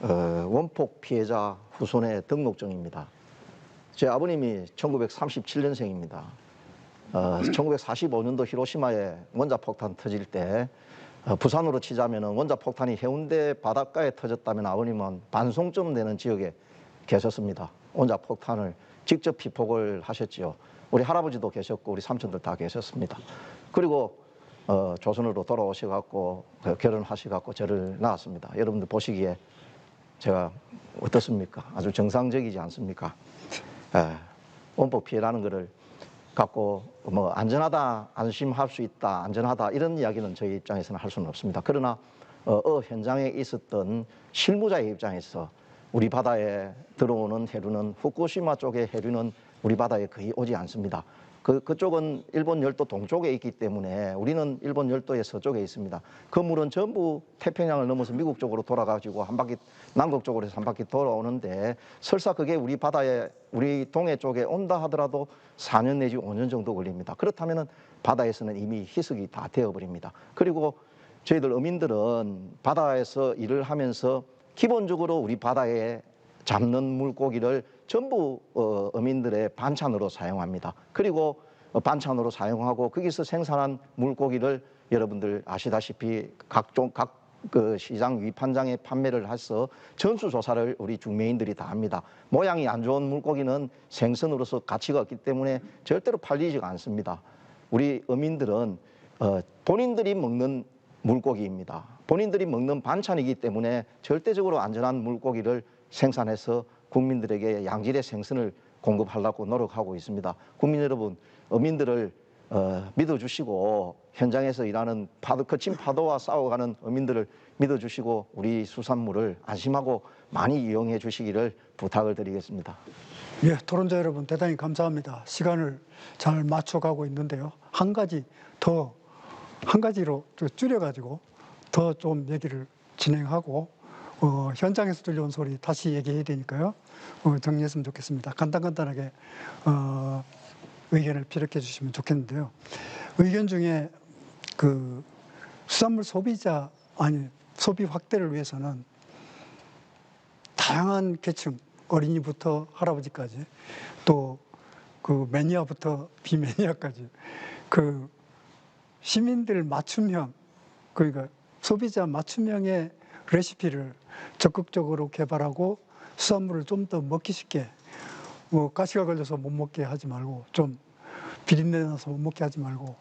원폭 피해자 후손의 등록증입니다. 제 아버님이 1937년생입니다. 1945년도 히로시마에 원자폭탄 터질 때 부산으로 치자면 원자폭탄이 해운대 바닷가에 터졌다면 아버님은 반송점 되는 지역에 계셨습니다. 원자폭탄을 직접 피폭을 하셨지요. 우리 할아버지도 계셨고 우리 삼촌들 다 계셨습니다. 그리고 조선으로 돌아오셔갖고 결혼하셔갖고 저를 낳았습니다. 여러분들 보시기에 제가 어떻습니까? 아주 정상적이지 않습니까? 원폭 피해라는 것을 갖고 뭐 안전하다, 안심할 수 있다, 안전하다 이런 이야기는 저희 입장에서는 할 수는 없습니다. 그러나 현장에 있었던 실무자의 입장에서 우리 바다에 들어오는 해류는 후쿠시마 쪽의 해류는 우리 바다에 거의 오지 않습니다. 그쪽은 일본 열도 동쪽에 있기 때문에 우리는 일본 열도의 서쪽에 있습니다. 그 물은 전부 태평양을 넘어서 미국 쪽으로 돌아가지고 한 바퀴 남극 쪽으로 해서 한 바퀴 돌아오는데 설사 그게 우리 바다에 우리 동해 쪽에 온다 하더라도 4년 내지 5년 정도 걸립니다. 그렇다면은 바다에서는 이미 희석이 다 되어버립니다. 그리고 저희들 어민들은 바다에서 일을 하면서 기본적으로 우리 바다에 잡는 물고기를 전부 어민들의 반찬으로 사용합니다. 그리고 반찬으로 사용하고 거기서 생산한 물고기를 여러분들 아시다시피 각 시장 위판장에 판매를 해서 전수조사를 우리 중매인들이 다 합니다. 모양이 안 좋은 물고기는 생선으로서 가치가 없기 때문에 절대로 팔리지가 않습니다. 우리 어민들은 본인들이 먹는 물고기입니다. 본인들이 먹는 반찬이기 때문에 절대적으로 안전한 물고기를 생산해서 국민들에게 양질의 생선을 공급하려고 노력하고 있습니다. 국민 여러분, 어민들을 믿어주시고 현장에서 일하는 거친 파도와 싸워가는 어민들을 믿어주시고 우리 수산물을 안심하고 많이 이용해 주시기를 부탁을 드리겠습니다. 예, 토론자 여러분 대단히 감사합니다. 시간을 잘 맞춰가고 있는데요. 한 가지로 줄여가지고 더 좀 얘기를 진행하고 현장에서 들려온 소리 다시 얘기해야 되니까요. 정리했으면 좋겠습니다. 간단하게 의견을 피력해 주시면 좋겠는데요. 의견 중에 그 수산물 소비 확대를 위해서는 다양한 계층, 어린이부터 할아버지까지 또 그 매니아부터 비매니아까지 그 시민들 맞춤형, 그러니까 소비자 맞춤형의 레시피를 적극적으로 개발하고 수산물을 좀 더 먹기 쉽게, 뭐 가시가 걸려서 못 먹게 하지 말고 좀 비린내 나서 못 먹게 하지 말고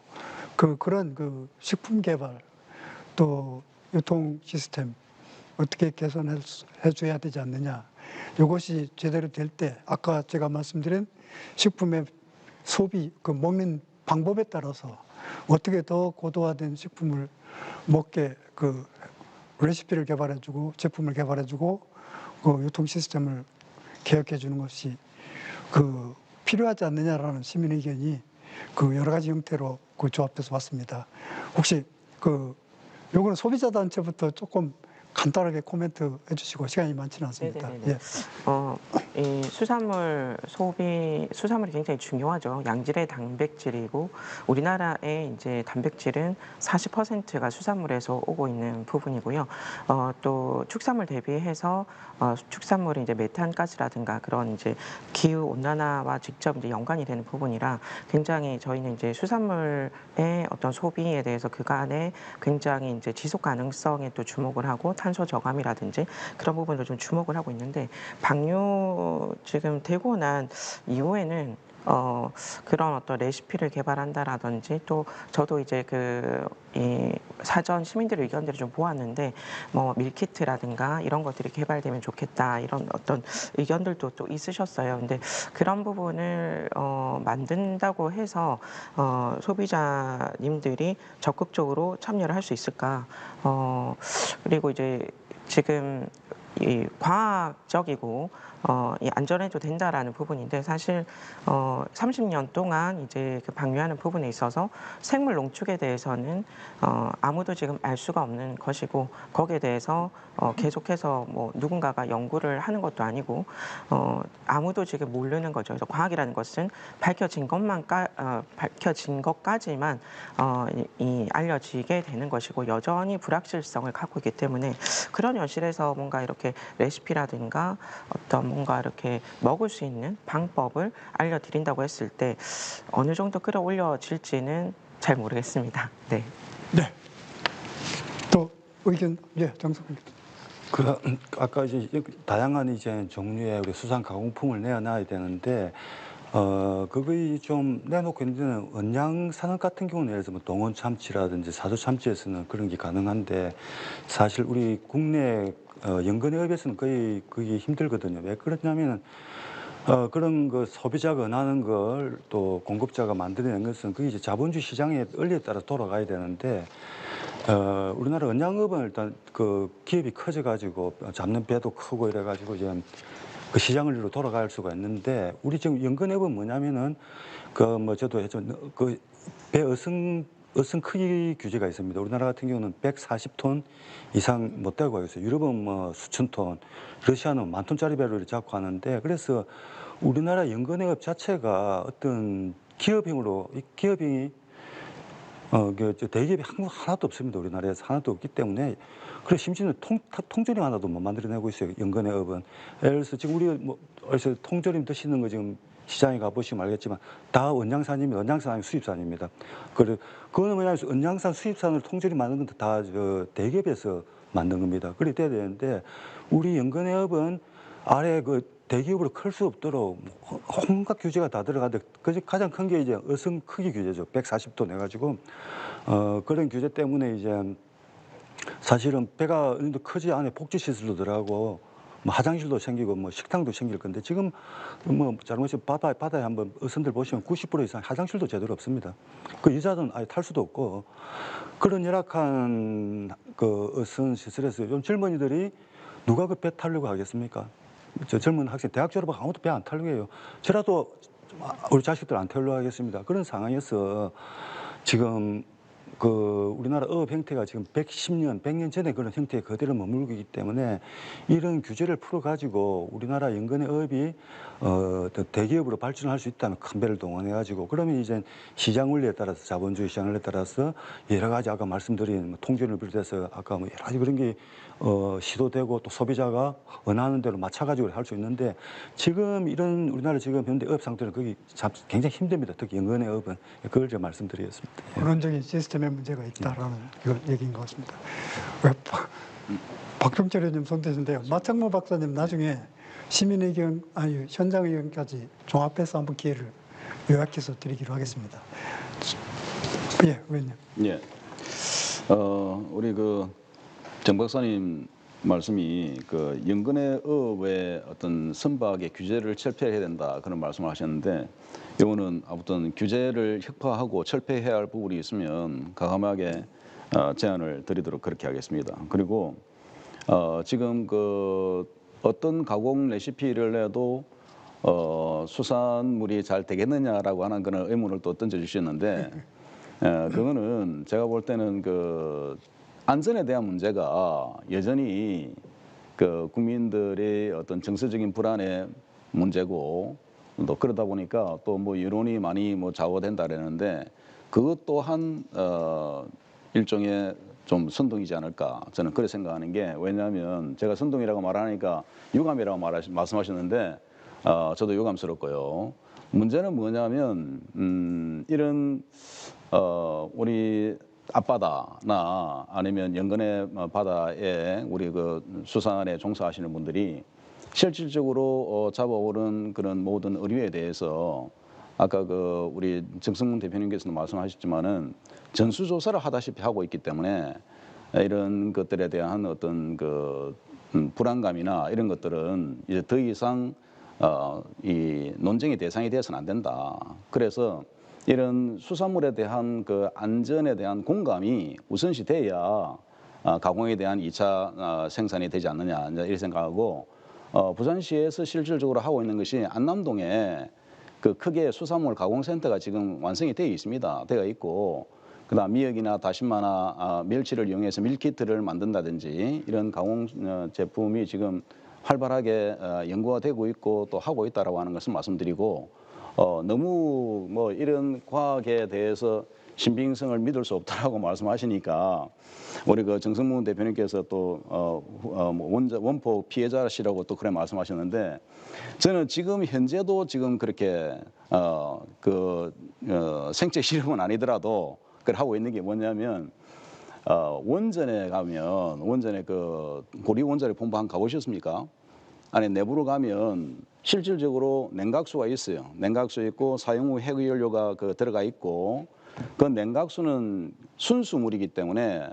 그런 식품 개발 또 유통 시스템 어떻게 개선해 줘야 되지 않느냐. 이것이 제대로 될 때 아까 제가 말씀드린 식품의 소비 먹는 방법에 따라서 어떻게 더 고도화된 식품을 먹게 레시피를 개발해주고 제품을 개발해주고 유통 시스템을 개혁해주는 것이 필요하지 않느냐라는 시민 의견이 여러 가지 형태로 조합돼서 왔습니다. 혹시 요거는 소비자 단체부터 조금 간단하게 코멘트 해주시고 시간이 많지는 않습니다. 네네네. 예. 이 수산물이 굉장히 중요하죠. 양질의 단백질이고 우리나라의 이제 단백질은 40%가 수산물에서 오고 있는 부분이고요. 또 축산물 대비해서 축산물이 이제 메탄가스라든가 그런 이제 기후 온난화와 직접 이제 연관이 되는 부분이라 굉장히 저희는 이제 수산물의 어떤 소비에 대해서 그간에 굉장히 이제 지속 가능성에 또 주목을 하고 탄소 저감이라든지 그런 부분도 좀 주목을 하고 있는데 방류 지금 되고 난 이후에는 그런 어떤 레시피를 개발한다라든지 또 저도 이제 이 사전 시민들의 의견들을 좀 보았는데 뭐 밀키트라든가 이런 것들이 개발되면 좋겠다 이런 어떤 의견들도 또 있으셨어요. 근데 그런 부분을 만든다고 해서 소비자님들이 적극적으로 참여를 할 수 있을까? 그리고 이제 지금 이 과학적이고 이 안전해도 된다라는 부분인데 사실 30년 동안 이제 그 방류하는 부분에 있어서 생물 농축에 대해서는 아무도 지금 알 수가 없는 것이고 거기에 대해서 계속해서 뭐 누군가가 연구를 하는 것도 아니고 아무도 지금 모르는 거죠. 그래서 과학이라는 것은 밝혀진 것까지만 이 알려지게 되는 것이고 여전히 불확실성을 갖고 있기 때문에 그런 현실에서 뭔가 이렇게 레시피라든가 어떤 뭔가 이렇게 먹을 수 있는 방법을 알려드린다고 했을 때 어느 정도 끌어올려질지는 잘 모르겠습니다. 네. 네. 또 의견, 예, 정석훈 기자. 아까 이제 다양한 이제 종류의 우리 수산 가공품을 내어놔야 되는데 그거이 좀 내놓고 있는 데는 언양 산업 같은 경우는 예를 들면 동원 참치라든지 사조 참치에서는 그런 게 가능한데 사실 우리 국내 연근해협에서는 거의 그게 힘들거든요. 왜 그러냐면 그런 그 소비자가 원하는 걸 또 공급자가 만들어낸 것은 그게 이제 자본주의 시장의 원리에 따라 돌아가야 되는데 우리나라 언양업은 일단 그 기업이 커져가지고 잡는 배도 크고 이래가지고 이제 그 시장을 로 돌아갈 수가 있는데 우리 지금 연근업은 뭐냐면은 저도 했죠. 배 어선 크기 규제가 있습니다. 우리나라 같은 경우는 140톤 이상 못 되고 있어요. 유럽은 뭐 수천 톤, 러시아는 10,000톤짜리 배를 잡고 하는데 그래서 우리나라 연근해업 자체가 어떤 기업형으로 이 기업이 대기업이 한국 하나도 없습니다. 우리나라에서 하나도 없기 때문에 그래 심지어는 통조림 하나도 못 만들어내고 있어요. 연근해업은. 예를 들어서 지금 우리 뭐 어디서 통조림 드시는 거 지금 시장에 가보시면 알겠지만 다 원양산이면 원양산 아니면 수입산입니다. 그거는 뭐냐면 원양산 수입산으로 통조림 만드는 것도 다 대기업에서 만든 겁니다. 그래 돼야 되는데 우리 연근해업은 아래 그 대기업으로 클 수 없도록 온갖 규제가 다 들어가는데 가장 큰 게 이제 어선 크기 규제죠. 140톤 해가지고 그런 규제 때문에 이제 사실은 배가 어느 정도 크지 안에 복지시설도 들어가고 뭐 화장실도 생기고 뭐 식당도 생길 건데 지금 뭐 잘못이 바다에 한번 어선들 보시면 90% 이상 화장실도 제대로 없습니다. 그 여자들은 아예 탈 수도 없고 그런 열악한 그 어선 시설에서 요즘 젊은이들이 누가 그 배 타려고 하겠습니까? 저 젊은 학생 대학 졸업하고 아무도 배 안 타려고 해요. 저라도 우리 자식들 안 타려고 하겠습니다. 그런 상황에서 지금 그 우리나라 어업 형태가 지금 110년, 100년 전에 그런 형태에 그대로 머물고 있기 때문에 이런 규제를 풀어가지고 우리나라 연근의 어업이 대기업으로 발전할 수 있다면 큰 배를 동원해가지고 그러면 이제 시장 원리에 따라서 자본주의 시장 원리에 따라서 여러 가지 아까 말씀드린 뭐 통조림을 비롯해서 아까 뭐 여러 가지 그런 게 시도되고 또 소비자가 원하는 대로 맞춰가지고 할 수 있는데 지금 이런 우리나라 지금 현대 어업 상태는 거기 굉장히 힘듭니다. 특히 연근의 어업은 그걸 제가 말씀드리겠습니다. 근원적인 시스템에 문제가 있다라는 얘기인 것 같습니다. 박종철 의원님 손대신데요. 마창모 박사님 나중에 시민의견 아니 현장의견까지 종합해서 한번 기회를 요약해서 드리기로 하겠습니다. 예, 의원님. 예. 우리 정 박사님 말씀이 연근의 어업의 어떤 선박의 규제를 철폐해야 된다 그런 말씀을 하셨는데 이거는 아무튼 규제를 혁파하고 철폐해야 할 부분이 있으면 과감하게 제안을 드리도록 그렇게 하겠습니다. 그리고 지금 어떤 가공 레시피를 내도 수산물이 잘 되겠느냐라고 하는 그런 의문을 또 던져주셨는데 그거는 제가 볼 때는 안전에 대한 문제가 여전히 그 국민들의 어떤 정서적인 불안의 문제고 또 그러다 보니까 또 뭐 여론이 많이 뭐 좌우된다라는데 그것 또한 일종의 좀 선동이지 않을까 저는 그렇게 생각하는 게 왜냐하면 제가 선동이라고 말하니까 유감이라고 말씀하셨는데 저도 유감스럽고요. 문제는 뭐냐면 이런 우리 앞바다나 아니면 연근의 바다에 우리 그 수산에 종사하시는 분들이 실질적으로 잡아오는 그런 모든 어류에 대해서 아까 그 우리 정성문 대표님께서도 말씀하셨지만은 전수조사를 하다시피 하고 있기 때문에 이런 것들에 대한 어떤 그 불안감이나 이런 것들은 이제 더 이상 이 논쟁의 대상이 되어서는 안 된다. 그래서 이런 수산물에 대한 그 안전에 대한 공감이 우선시 돼야 가공에 대한 2차 생산이 되지 않느냐 이렇게 생각하고 부산시에서 실질적으로 하고 있는 것이 안남동에 그 크게 수산물 가공센터가 지금 완성이 되어 있습니다. 되어 있고 그다음 미역이나 다시마나 멸치를 이용해서 밀키트를 만든다든지 이런 가공 제품이 지금 활발하게 연구가 되고 있고 또 하고 있다라고 하는 것을 말씀드리고 너무 뭐 이런 과학에 대해서 신빙성을 믿을 수 없다라고 말씀하시니까 우리 그 정성문 대표님께서 또 원포 피해자시라고 또 그래 말씀하셨는데 저는 지금 현재도 지금 그렇게 생체 실험은 아니더라도 그걸 하고 있는 게 뭐냐면 원전에 가면 원전에 그 고리 원자력 본부 한 가보셨습니까? 안에 내부로 가면 실질적으로 냉각수가 있어요. 냉각수 있고 사용 후 핵연료가 그 들어가 있고 그 냉각수는 순수물이기 때문에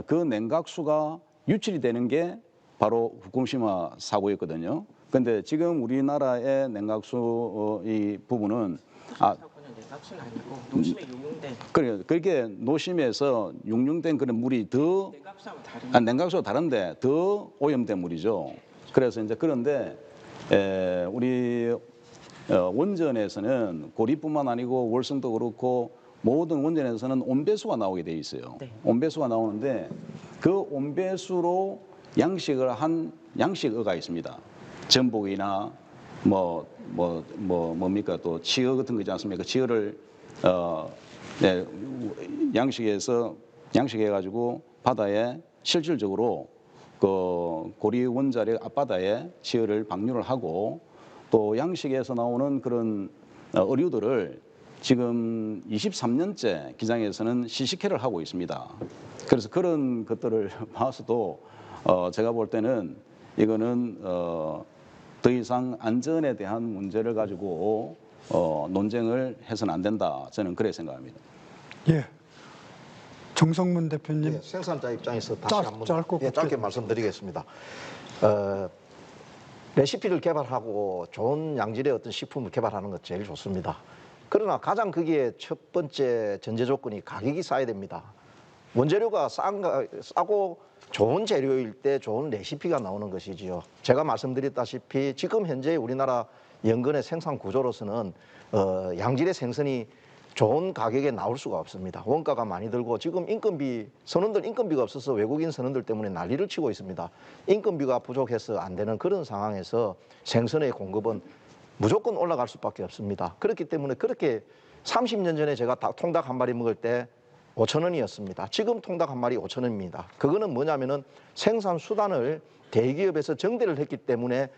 그 냉각수가 유출이 되는 게 바로 후쿠시마 사고였거든요. 근데 지금 우리나라의 냉각수 이 부분은 사고는 냉각수는 아니고 노심에 용융된 그렇게 노심에서 용융된 그런 물이 더 냉각수하고 다른 냉각수가 다른데 더 오염된 물이죠. 그래서 이제 그런데 우리 원전에서는 고리뿐만 아니고 월성도 그렇고 모든 원전에서는 온배수가 나오게 돼 있어요. 네. 온배수가 나오는데 그 온배수로 양식을 한 양식어가 있습니다. 전복이나 뭡니까 또 치어 같은 거 있지 않습니까? 치어를 양식해가지고 바다에 실질적으로 그 고리 원자력 앞바다에 치어를 방류를 하고 또 양식에서 나오는 그런 어류들을 지금 23년째 기장에서는 시식회를 하고 있습니다. 그래서 그런 것들을 봐서도 제가 볼 때는 이거는 더 이상 안전에 대한 문제를 가지고 논쟁을 해서는 안 된다. 저는 그렇게 생각합니다. 예. 정성문 대표님. 예, 생산자 입장에서 다시 한번 짧고 굵게 짧게 말씀드리겠습니다. 레시피를 개발하고 좋은 양질의 어떤 식품을 개발하는 것 제일 좋습니다. 그러나 가장 거기에 첫 번째 전제 조건이 가격이 싸야 됩니다. 원재료가 싸고 좋은 재료일 때 좋은 레시피가 나오는 것이지요. 제가 말씀드렸다시피 지금 현재 우리나라 연근의 생산 구조로서는 양질의 생선이 좋은 가격에 나올 수가 없습니다. 원가가 많이 들고 지금 선원들 인건비가 없어서 외국인 선원들 때문에 난리를 치고 있습니다. 인건비가 부족해서 안 되는 그런 상황에서 생선의 공급은 무조건 올라갈 수밖에 없습니다. 그렇기 때문에 그렇게 30년 전에 제가 통닭 한 마리 먹을 때 5,000원이었습니다. 지금 통닭 한 마리 5,000원입니다. 그거는 뭐냐면은 생산 수단을 대기업에서 정대를 했기 때문에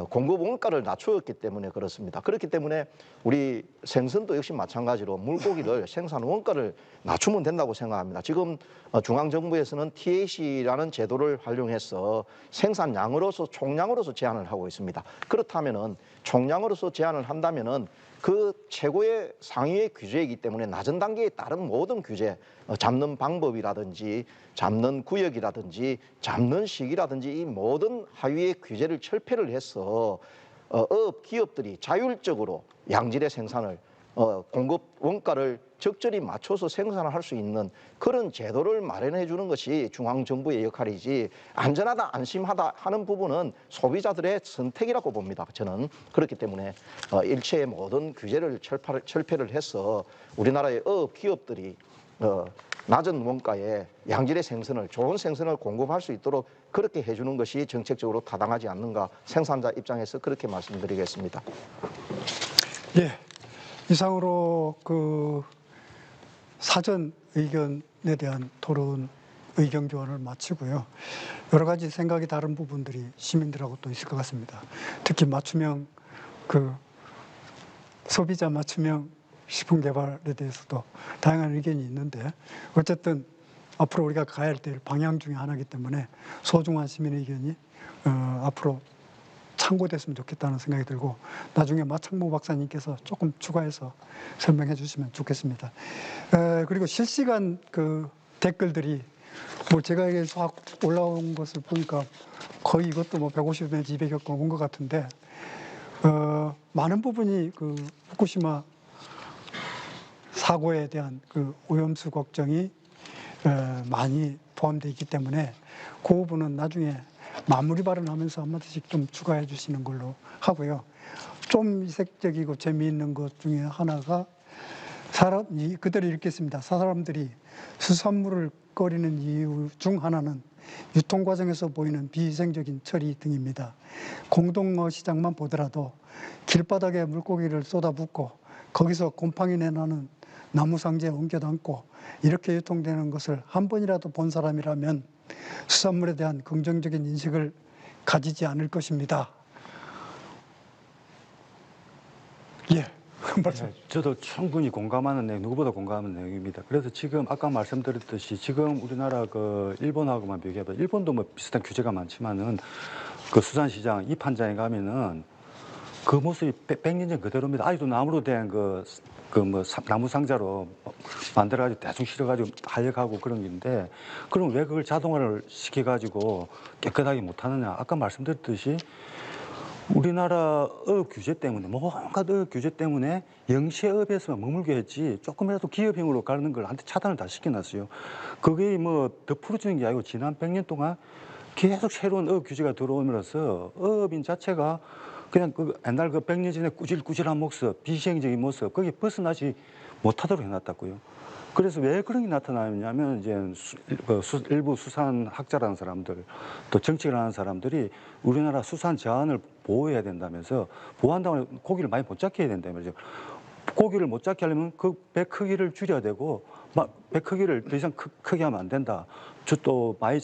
공급 원가를 낮추었기 때문에 그렇습니다. 그렇기 때문에 우리 생선도 역시 마찬가지로 물고기를 생산 원가를 낮추면 된다고 생각합니다. 지금 중앙정부에서는 TAC라는 제도를 활용해서 생산량으로서 총량으로서 제한을 하고 있습니다. 그렇다면은 총량으로서 제한을 한다면은 그 최고의 상위의 규제이기 때문에 낮은 단계에 따른 모든 규제, 잡는 방법이라든지 잡는 구역이라든지 잡는 시기라든지 이 모든 하위의 규제를 철폐를 해서 기업들이 자율적으로 양질의 생산을 공급 원가를 적절히 맞춰서 생산을 할 수 있는 그런 제도를 마련해 주는 것이 중앙정부의 역할이지 안전하다 안심하다 하는 부분은 소비자들의 선택이라고 봅니다. 저는 그렇기 때문에 일체의 모든 규제를 철폐를 해서 우리나라의 기업들이 낮은 원가에 양질의 생선을 좋은 생선을 공급할 수 있도록 그렇게 해주는 것이 정책적으로 타당하지 않는가 생산자 입장에서 그렇게 말씀드리겠습니다. 예, 이상으로 그 사전 의견에 대한 토론 의견 교환을 마치고요. 여러 가지 생각이 다른 부분들이 시민들하고 또 있을 것 같습니다. 특히 맞춤형 그 소비자 맞춤형 식품 개발에 대해서도 다양한 의견이 있는데 어쨌든 앞으로 우리가 가야 될 방향 중에 하나이기 때문에 소중한 시민 의견이 앞으로 참고됐으면 좋겠다는 생각이 들고 나중에 마창모 박사님께서 조금 추가해서 설명해 주시면 좋겠습니다. 그리고 실시간 그 댓글들이 뭐 제가 여기서 올라온 것을 보니까 거의 이것도 뭐 150여 내지 200여 건 온 것 같은데 많은 부분이 그 후쿠시마 사고에 대한 그 오염수 걱정이 많이 포함되어 있기 때문에 그 부분은 나중에 마무리 발언하면서 한마디씩 좀 추가해 주시는 걸로 하고요. 좀 이색적이고 재미있는 것 중에 하나가 그대로 읽겠습니다. 사람들이 수산물을 꺼리는 이유 중 하나는 유통 과정에서 보이는 비위생적인 처리 등입니다. 공동어 시장만 보더라도 길바닥에 물고기를 쏟아붓고 거기서 곰팡이 내나는 나무 상자에 옮겨 담고 이렇게 유통되는 것을 한 번이라도 본 사람이라면 수산물에 대한 긍정적인 인식을 가지지 않을 것입니다. 예. 저도 충분히 공감하는 내용, 누구보다 공감하는 내용입니다. 그래서 지금 아까 말씀드렸듯이 지금 우리나라 그 일본하고만 비교해봐. 일본도 뭐 비슷한 규제가 많지만은 그 수산시장 입한장에 가면은 그 모습이 100년 전 그대로입니다. 아직도 나무로 된 나무 상자로 만들어가지고 대충 실어가지고 하역하고 그런 게인데 그럼 왜 그걸 자동화를 시켜가지고 깨끗하게 못하느냐. 아까 말씀드렸듯이 우리나라 어업 규제 때문에 뭔가 어업 규제 때문에 영세업에서만 머물게 했지 조금이라도 기업형으로 가는 걸 한테 차단을 다 시켜놨어요. 그게 뭐 더 풀어주는 게 아니고 지난 100년 동안 계속 새로운 어업 규제가 들어오면서 어업인 자체가 그냥 그 옛날 그 100년 전에 꾸질꾸질한 모습, 비시행적인 모습 거기 벗어나지 못하도록 해놨다고요. 그래서 왜 그런 게 나타나냐면 이제 일부 수산학자라는 사람들 또 정책을 하는 사람들이 우리나라 수산 자원을 보호해야 된다면서 보호한다고 고기를 많이 못 잡게 해야 된다면서 고기를 못 잡게 하려면 그 배 크기를 줄여야 되고 배 크기를 더 이상 크게 하면 안 된다. 또 많이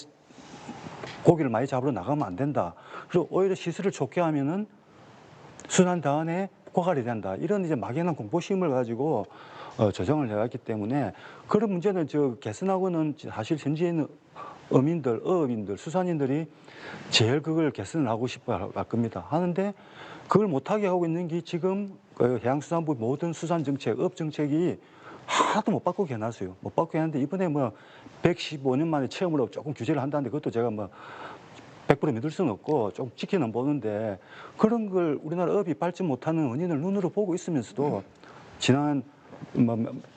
고기를 많이 잡으러 나가면 안 된다. 그리고 오히려 시설을 좋게 하면은 수산 자원에 고갈이 된다. 이런 이제 막연한 공포심을 가지고 조정을 해왔기 때문에 그런 문제는 개선하고는 사실 현지에 있는 어민들, 어업인들, 수산인들이 제일 그걸 개선을 하고 싶어 할 겁니다. 하는데 그걸 못하게 하고 있는 게 지금 해양수산부 모든 수산 정책, 업 정책이 하나도 못 바꾸게 해놨어요. 못 바꾸게 했는데 이번에 뭐 115년 만에 처음으로 조금 규제를 한다는데 그것도 제가 뭐 100% 믿을 수는 없고 좀 지켜는 보는데 그런 걸 우리나라 업이 발전 못하는 원인을 눈으로 보고 있으면서도 지난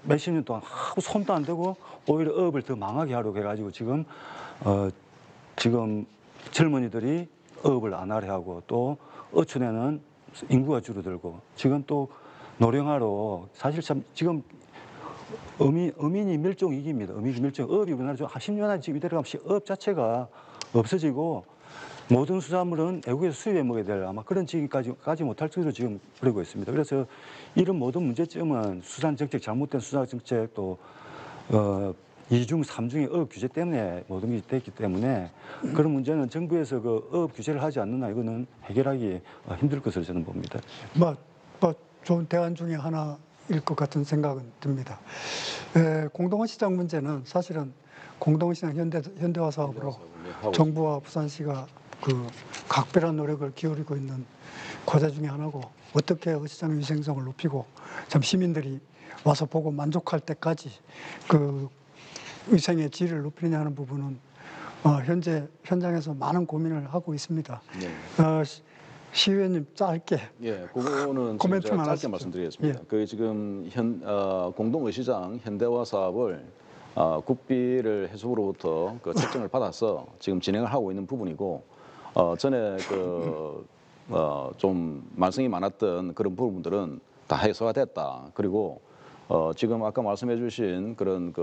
몇십 년 동안 하고 손도 안 대고 오히려 업을 더 망하게 하려고 해가지고 지금 젊은이들이 업을 안 하려 하고 또 어촌에는 인구가 줄어들고 지금 또 노령화로 사실 참 지금 어민이 멸종 위기입니다. 어민이 멸종 업이 우리나라 한 10년 안에 지금 이대로 가면 업 자체가 없어지고 모든 수산물은 외국에서 수입해 먹어야 될 아마 그런 지경까지 가지 못할 정도로 지금 그러고 있습니다. 그래서 이런 모든 문제점은 수산 정책, 잘못된 수산 정책 또 2중, 3중의 어업 규제 때문에 모든 게 됐기 때문에 그런 문제는 정부에서 그 어업 규제를 하지 않는 한 이거는 해결하기 힘들 것으로 저는 봅니다. 좋은 대안 중에 하나일 것 같은 생각은 듭니다. 공동어 시장 문제는 사실은 공동어 시장 현대화 사업으로 정부와 부산시가 그 각별한 노력을 기울이고 있는 과제 중에 하나고 어떻게 어시장 위생성을 높이고 참 시민들이 와서 보고 만족할 때까지 그 위생의 질을 높이느냐 하는 부분은 현재 현장에서 많은 고민을 하고 있습니다. 네. 시 의원님 짧게. 예, 그거는 지금 제가 짧게 말씀드리겠습니다. 예. 그 지금 공동의시장 현대화 사업을 국비를 해수부로부터 그 책정을 받아서 지금 진행을 하고 있는 부분이고 전에 좀 말썽이 많았던 그런 부분들은 다 해소가 됐다. 그리고 지금 아까 말씀해주신 그런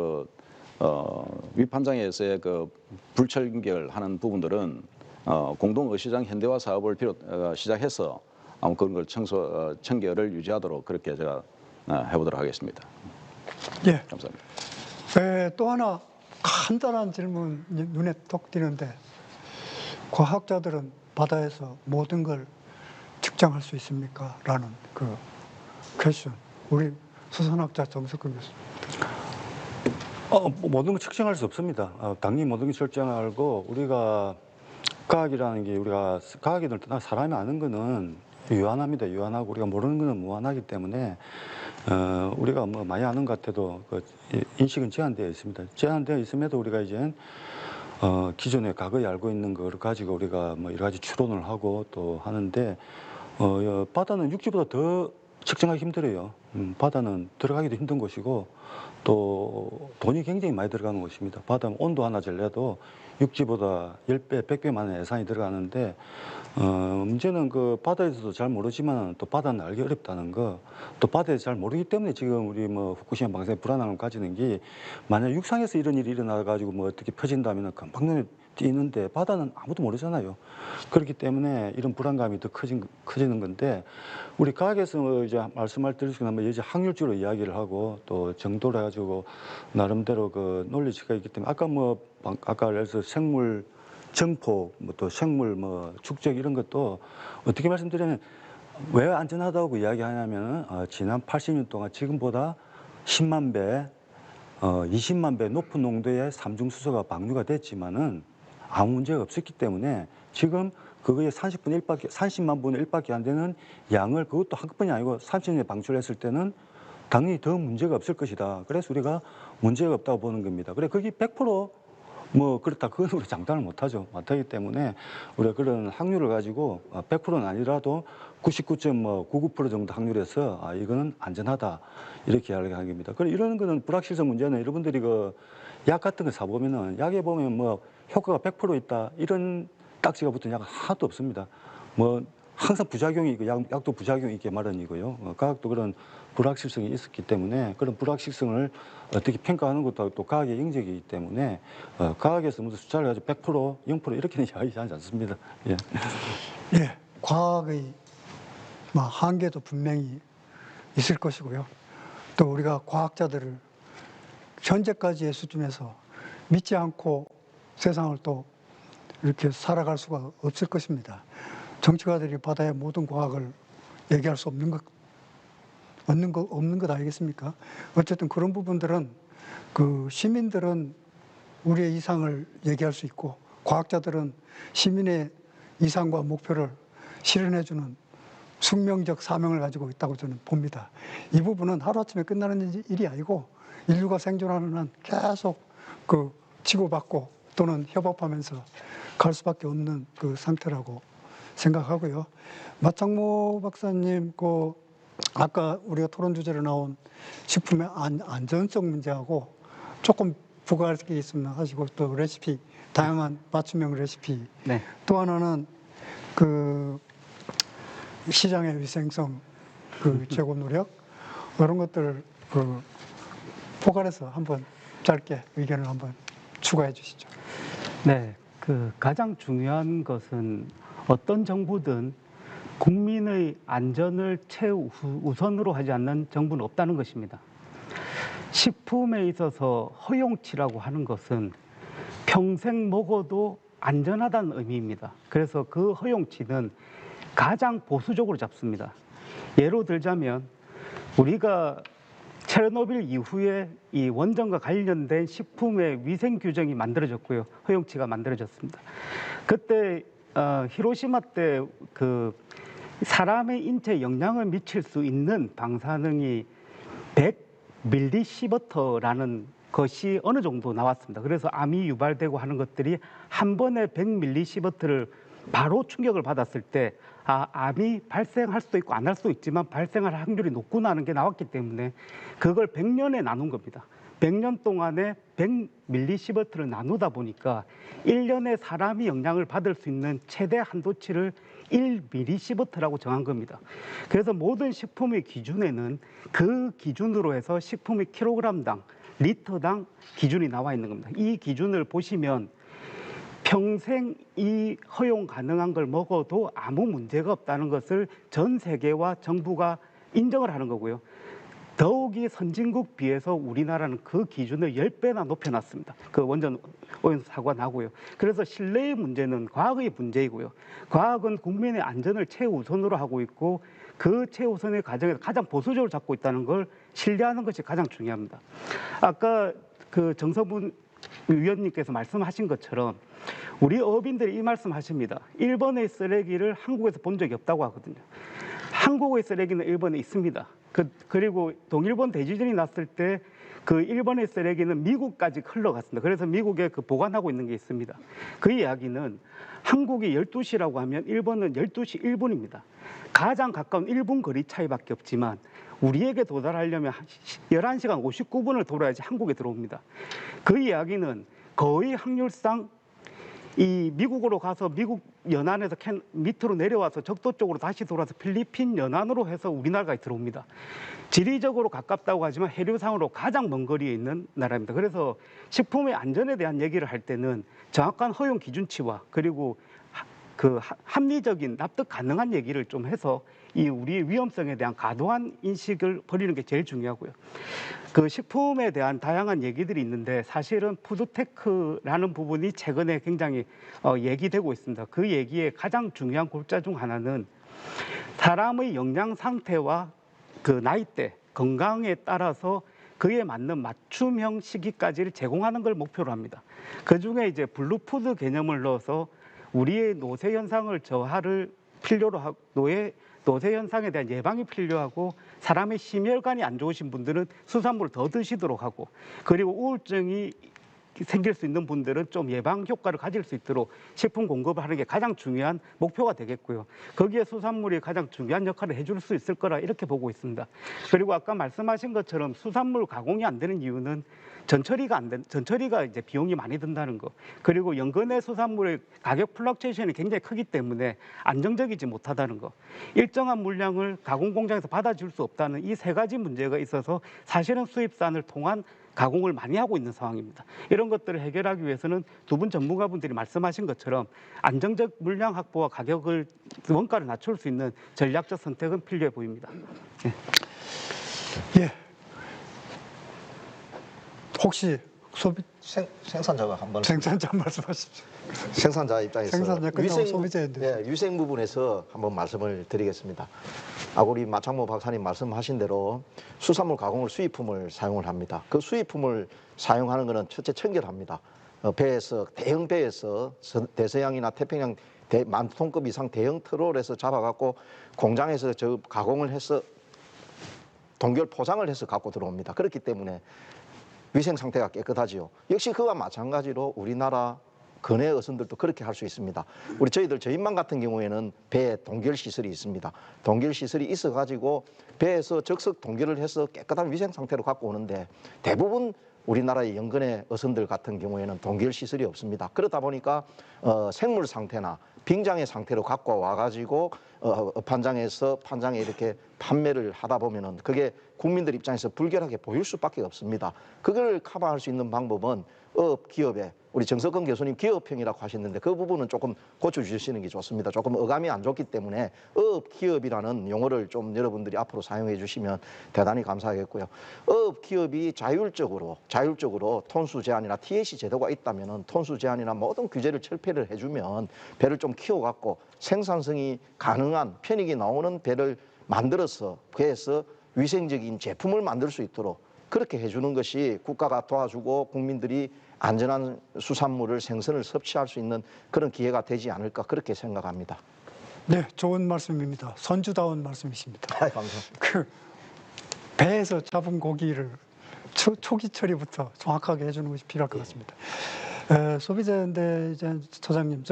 위판장에서의 그 불철결하는 부분들은 공동의시장 현대화 사업을 시작해서 아무 그런 걸 청결을 유지하도록 그렇게 제가 해보도록 하겠습니다. 예. 감사합니다. 또 하나 간단한 질문 눈에 톡 띄는데, 과학자들은 바다에서 모든 걸 측정할 수 있습니까? 라는 그 퀘스천. 우리 수산학자 정석근 교수. 모든 걸 측정할 수 없습니다. 당연히 모든 걸 측정하고, 우리가 과학이라는 게, 우리가 과학이든 떠나 사람이 아는 거는 유한합니다. 유한하고 우리가 모르는 거는 무한하기 때문에 우리가 뭐 많이 아는 것 같아도 그 인식은 제한되어 있습니다. 제한되어 있음에도 우리가 이제 기존에 과거에 알고 있는 걸 가지고 우리가 뭐 여러 가지 추론을 하고 또 하는데, 바다는 육지보다 더 측정하기 힘들어요. 바다는 들어가기도 힘든 곳이고 또 돈이 굉장히 많이 들어가는 곳입니다. 바다 온도 하나 절레도 육지보다 10배, 100배 많은 예산이 들어가는데, 문제는 그 바다에서도 잘 모르지만 또 바다는 알기 어렵다는 거, 또 바다에서 잘 모르기 때문에 지금 우리 뭐 후쿠시마 방사에 불안함을 가지는 게, 만약 육상에서 이런 일이 일어나가지고 뭐 어떻게 퍼진다면 금방 눈에 띄는데 바다는 아무도 모르잖아요. 그렇기 때문에 이런 불안감이 더 커지는 건데, 우리 과학에서 이제 말씀할 때 한번 이제 확률적으로 이야기를 하고 또 정도를 해가지고 나름대로 그 논리치가 있기 때문에, 아까 예를 들어서 생물 정폭, 뭐 또 생물 뭐 축적 이런 것도 어떻게 말씀드리면, 왜 안전하다고 이야기하냐면 지난 80년 동안 지금보다 10만 배, 20만 배 높은 농도의 삼중수소가 방류가 됐지만은 아무 문제가 없었기 때문에 지금 그거의 30만 분의 1밖에 안 되는 양을, 그것도 한꺼번이 아니고 30년에 방출했을 때는 당연히 더 문제가 없을 것이다. 그래서 우리가 문제가 없다고 보는 겁니다. 그래, 거기 100% 뭐 그렇다, 그건 우리 장담을 못하죠. 못하기 때문에 우리가 그런 확률을 가지고 100%는 아니라도 99.99% 정도 확률에서 이거는 안전하다 이렇게 이야기하는 겁니다. 그래, 이런 거는 불확실성 문제는 여러분들이 그 약 같은 거 사보면은 약에 보면 뭐 효과가 100% 있다 이런 딱지가 붙은 약은 하나도 없습니다. 뭐 항상 부작용이 있고 약도 부작용이 있게 마련이고요. 과학도 그런 불확실성이 있었기 때문에 그런 불확실성을 어떻게 평가하는 것도 또 과학의 영역이기 때문에 과학에서 무슨 숫자를 가지고 100%, 0% 이렇게는 이야기하지 않습니다. 예. 예. 과학의 한계도 분명히 있을 것이고요. 또 우리가 과학자들을 현재까지의 수준에서 믿지 않고 세상을 또 이렇게 살아갈 수가 없을 것입니다. 정치가들이 바다의 모든 과학을 얘기할 수 없는 것 아니겠습니까? 어쨌든 그런 부분들은 그 시민들은 우리의 이상을 얘기할 수 있고, 과학자들은 시민의 이상과 목표를 실현해주는 숙명적 사명을 가지고 있다고 저는 봅니다. 이 부분은 하루아침에 끝나는 일이 아니고 인류가 생존하는 한 계속 그 치고받고 또는 협업하면서 갈 수밖에 없는 그 상태라고 생각하고요. 마창모 박사님, 아까 우리가 토론 주제로 나온 식품의 안전성 문제하고 조금 부과할 게 있으면 하시고, 또 레시피, 다양한 맞춤형 레시피. 네. 또 하나는 그 시장의 위생성 제고 노력, 이런 것들을 포괄해서 한번 짧게 의견을 한번 추가해 주시죠. 네, 가장 중요한 것은 어떤 정부든 국민의 안전을 최우선으로 하지 않는 정부는 없다는 것입니다. 식품에 있어서 허용치라고 하는 것은 평생 먹어도 안전하다는 의미입니다. 그래서 그 허용치는 가장 보수적으로 잡습니다. 예로 들자면 우리가 체르노빌 이후에 이 원전과 관련된 식품의 위생 규정이 만들어졌고요. 허용치가 만들어졌습니다. 그때 히로시마 때 그 사람의 인체에 영향을 미칠 수 있는 방사능이 100mS라는 것이 어느 정도 나왔습니다. 그래서 암이 유발되고 하는 것들이 한 번에 100mS를 바로 충격을 받았을 때 암이 발생할 수도 있고 안 할 수도 있지만 발생할 확률이 높구나 하는 게 나왔기 때문에 그걸 100년에 나눈 겁니다. 100년 동안에 100mS를 나누다 보니까 1년에 사람이 영향을 받을 수 있는 최대 한도치를 1mS라고 정한 겁니다. 그래서 모든 식품의 기준에는 그 기준으로 해서 식품의 킬로그램당 리터당 기준이 나와 있는 겁니다. 이 기준을 보시면 평생 이 허용 가능한 걸 먹어도 아무 문제가 없다는 것을 전 세계와 정부가 인정을 하는 거고요. 더욱이 선진국 비해서 우리나라는 그 기준을 10배나 높여놨습니다. 그 원전 오염수 사고가 나고요. 그래서 신뢰의 문제는 과학의 문제이고요. 과학은 국민의 안전을 최우선으로 하고 있고 그 최우선의 과정에서 가장 보수적으로 잡고 있다는 걸 신뢰하는 것이 가장 중요합니다. 아까 그 정서분 위원님께서 말씀하신 것처럼 우리 어민들이 이 말씀하십니다. 일본의 쓰레기를 한국에서 본 적이 없다고 하거든요. 한국의 쓰레기는 일본에 있습니다. 그리고 동일본 대지진이 났을 때 그 일본의 쓰레기는 미국까지 흘러갔습니다. 그래서 미국에 그 보관하고 있는 게 있습니다. 그 이야기는 한국이 12시라고 하면 일본은 12시 1분입니다. 가장 가까운 1분 거리 차이밖에 없지만 우리에게 도달하려면 11시간 59분을 돌아야지 한국에 들어옵니다. 그 이야기는 거의 확률상 이 미국으로 가서 미국 연안에서 밑으로 내려와서 적도 쪽으로 다시 돌아서 필리핀 연안으로 해서 우리나라에 들어옵니다. 지리적으로 가깝다고 하지만 해류상으로 가장 먼 거리에 있는 나라입니다. 그래서 식품의 안전에 대한 얘기를 할 때는 정확한 허용 기준치와 그리고 그 합리적인 납득 가능한 얘기를 좀 해서 이 우리의 위험성에 대한 과도한 인식을 버리는 게 제일 중요하고요. 그 식품에 대한 다양한 얘기들이 있는데 사실은 푸드테크라는 부분이 최근에 굉장히 얘기되고 있습니다. 그 얘기의 가장 중요한 골자 중 하나는 사람의 영양 상태와 그 나이대, 건강에 따라서 그에 맞는 맞춤형 식이까지를 제공하는 걸 목표로 합니다. 그 중에 이제 블루푸드 개념을 넣어서 우리의 노쇠 현상을 저하를 필요로 하고 노쇠 현상에 대한 예방이 필요하고 사람의 심혈관이 안 좋으신 분들은 수산물을 더 드시도록 하고 그리고 우울증이 생길 수 있는 분들은 좀 예방 효과를 가질 수 있도록 식품 공급을 하는 게 가장 중요한 목표가 되겠고요. 거기에 수산물이 가장 중요한 역할을 해줄 수 있을 거라 이렇게 보고 있습니다. 그리고 아까 말씀하신 것처럼 수산물 가공이 안 되는 이유는 전처리가 이제 비용이 많이 든다는 거. 그리고 연근의 수산물의 가격 플럭체이션이 굉장히 크기 때문에 안정적이지 못하다는 거. 일정한 물량을 가공 공장에서 받아줄 수 없다는 이 세 가지 문제가 있어서 사실은 수입산을 통한 가공을 많이 하고 있는 상황입니다. 이런 것들을 해결하기 위해서는 두 분 전문가분들이 말씀하신 것처럼 안정적 물량 확보와 가격을 원가를 낮출 수 있는 전략적 선택은 필요해 보입니다. 네. 예. 혹시 생산자가 한번 생산자 말씀하십시오. 생산자 입장에서 생산자 끝나고 소비자인데. 위생 부분에서 한번 말씀을 드리겠습니다. 우리 마창모 박사님 말씀하신 대로 수산물 가공을 수입품을 사용을 합니다. 그 수입품을 사용하는 것은 첫째 청결합니다. 배에서 대형 배에서 대서양이나 태평양 만 톤급 이상 대형 트롤에서 잡아갖고 공장에서 저 가공을 해서 동결 포장을 해서 갖고 들어옵니다. 그렇기 때문에 위생 상태가 깨끗하지요. 역시 그와 마찬가지로 우리나라 근해 어선들도 그렇게 할 수 있습니다. 저희만 같은 경우에는 배에 동결 시설이 있습니다. 동결 시설이 있어가지고 배에서 적석 동결을 해서 깨끗한 위생 상태로 갖고 오는데 대부분 우리나라의 연근해 어선들 같은 경우에는 동결 시설이 없습니다. 그러다 보니까 생물 상태나 빙장의 상태로 갖고 와가지고 판장에 이렇게 판매를 하다 보면은 그게 국민들 입장에서 불결하게 보일 수밖에 없습니다. 그걸 커버할 수 있는 방법은 기업에 우리 정석근 교수님 기업형이라고 하셨는데 그 부분은 조금 고쳐주시는 게 좋습니다. 조금 어감이 안 좋기 때문에 기업이라는 용어를 좀 여러분들이 앞으로 사용해 주시면 대단히 감사하겠고요. 기업이 자율적으로 톤수 제한이나 TAC 제도가 있다면은 톤수 제한이나 모든 규제를 철폐를 해주면 배를 좀 키워갖고 생산성이 가능한 편익이 나오는 배를 만들어서 그래서 위생적인 제품을 만들 수 있도록 그렇게 해주는 것이 국가가 도와주고 국민들이 안전한 수산물을 생선을 섭취할 수 있는 그런 기회가 되지 않을까 그렇게 생각합니다. 네, 좋은 말씀입니다. 선주다운 말씀이십니다. 감사합니다. 그 배에서 잡은 고기를 초기 처리부터 정확하게 해주는 것이 필요할 것 같습니다. 소비자연대 이제 처장님,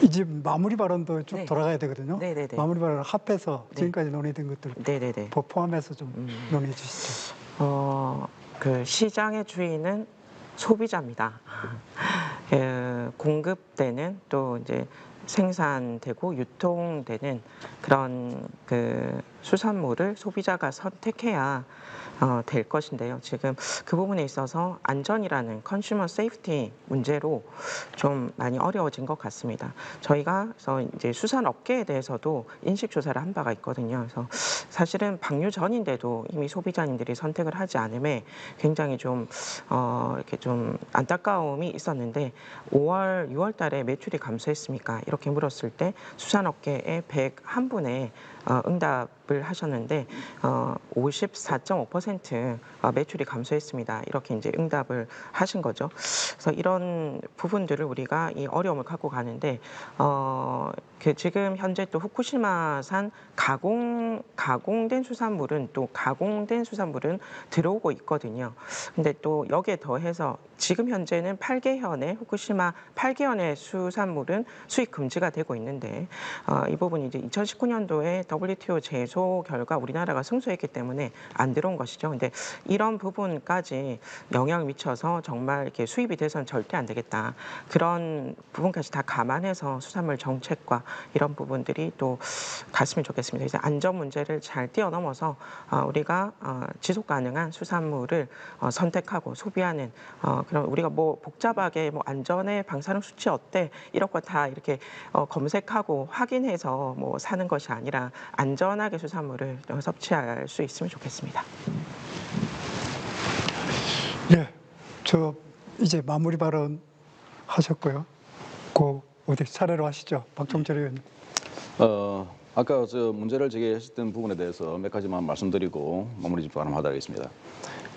이제 마무리 발언도 쭉 네. 돌아가야 되거든요. 네네네. 마무리 발언을 합해서 네. 지금까지 논의된 것들 네네네. 포함해서 좀 논의해 주시죠. 그 시장의 주인은 소비자입니다. 공급되는 또 이제 생산되고 유통되는 그런 그 수산물을 소비자가 선택해야 될 것인데요. 지금 그 부분에 있어서 안전이라는 컨슈머 세이프티 문제로 좀 많이 어려워진 것 같습니다. 저희가 그래서 이제 수산업계에 대해서도 인식 조사를 한 바가 있거든요. 그래서 사실은 방류 전인데도 이미 소비자님들이 선택을 하지 않음에 굉장히 좀 이렇게 좀 안타까움이 있었는데 5월, 6월 달에 매출이 감소했습니까? 이렇게 물었을 때 수산업계의 101분의 응답을 하셨는데 54.5% 매출이 감소했습니다. 이렇게 이제 응답을 하신 거죠. 그래서 이런 부분들을 우리가 이 어려움을 갖고 가는데 지금 현재 또 후쿠시마산 가공된 수산물은 들어오고 있거든요. 근데 또 여기에 더해서 지금 현재는 8개현의 후쿠시마 8개현의 수산물은 수입 금지가 되고 있는데 이 부분이 이제 2019년도에 WTO 제소 결과 우리나라가 승소했기 때문에 안 들어온 것이죠. 근데 이런 부분까지 영향을 미쳐서 정말 이렇게 수입이 돼서는 절대 안 되겠다. 그런 부분까지 다 감안해서 수산물 정책과 이런 부분들이 또 갔으면 좋겠습니다. 이제 안전 문제를 잘 뛰어넘어서 우리가 지속 가능한 수산물을 선택하고 소비하는 그럼 우리가 뭐 복잡하게 뭐 안전에 방사능 수치 어때 이런 거 다 이렇게 검색하고 확인해서 뭐 사는 것이 아니라 안전하게 수산물을 섭취할 수 있으면 좋겠습니다. 네, 저 이제 마무리 발언 하셨고요. 어디 차례로 하시죠, 박종철 의원님. 아까 저 문제를 제기했던 부분에 대해서 몇 가지만 말씀드리고 마무리 좀 하도록 하겠습니다.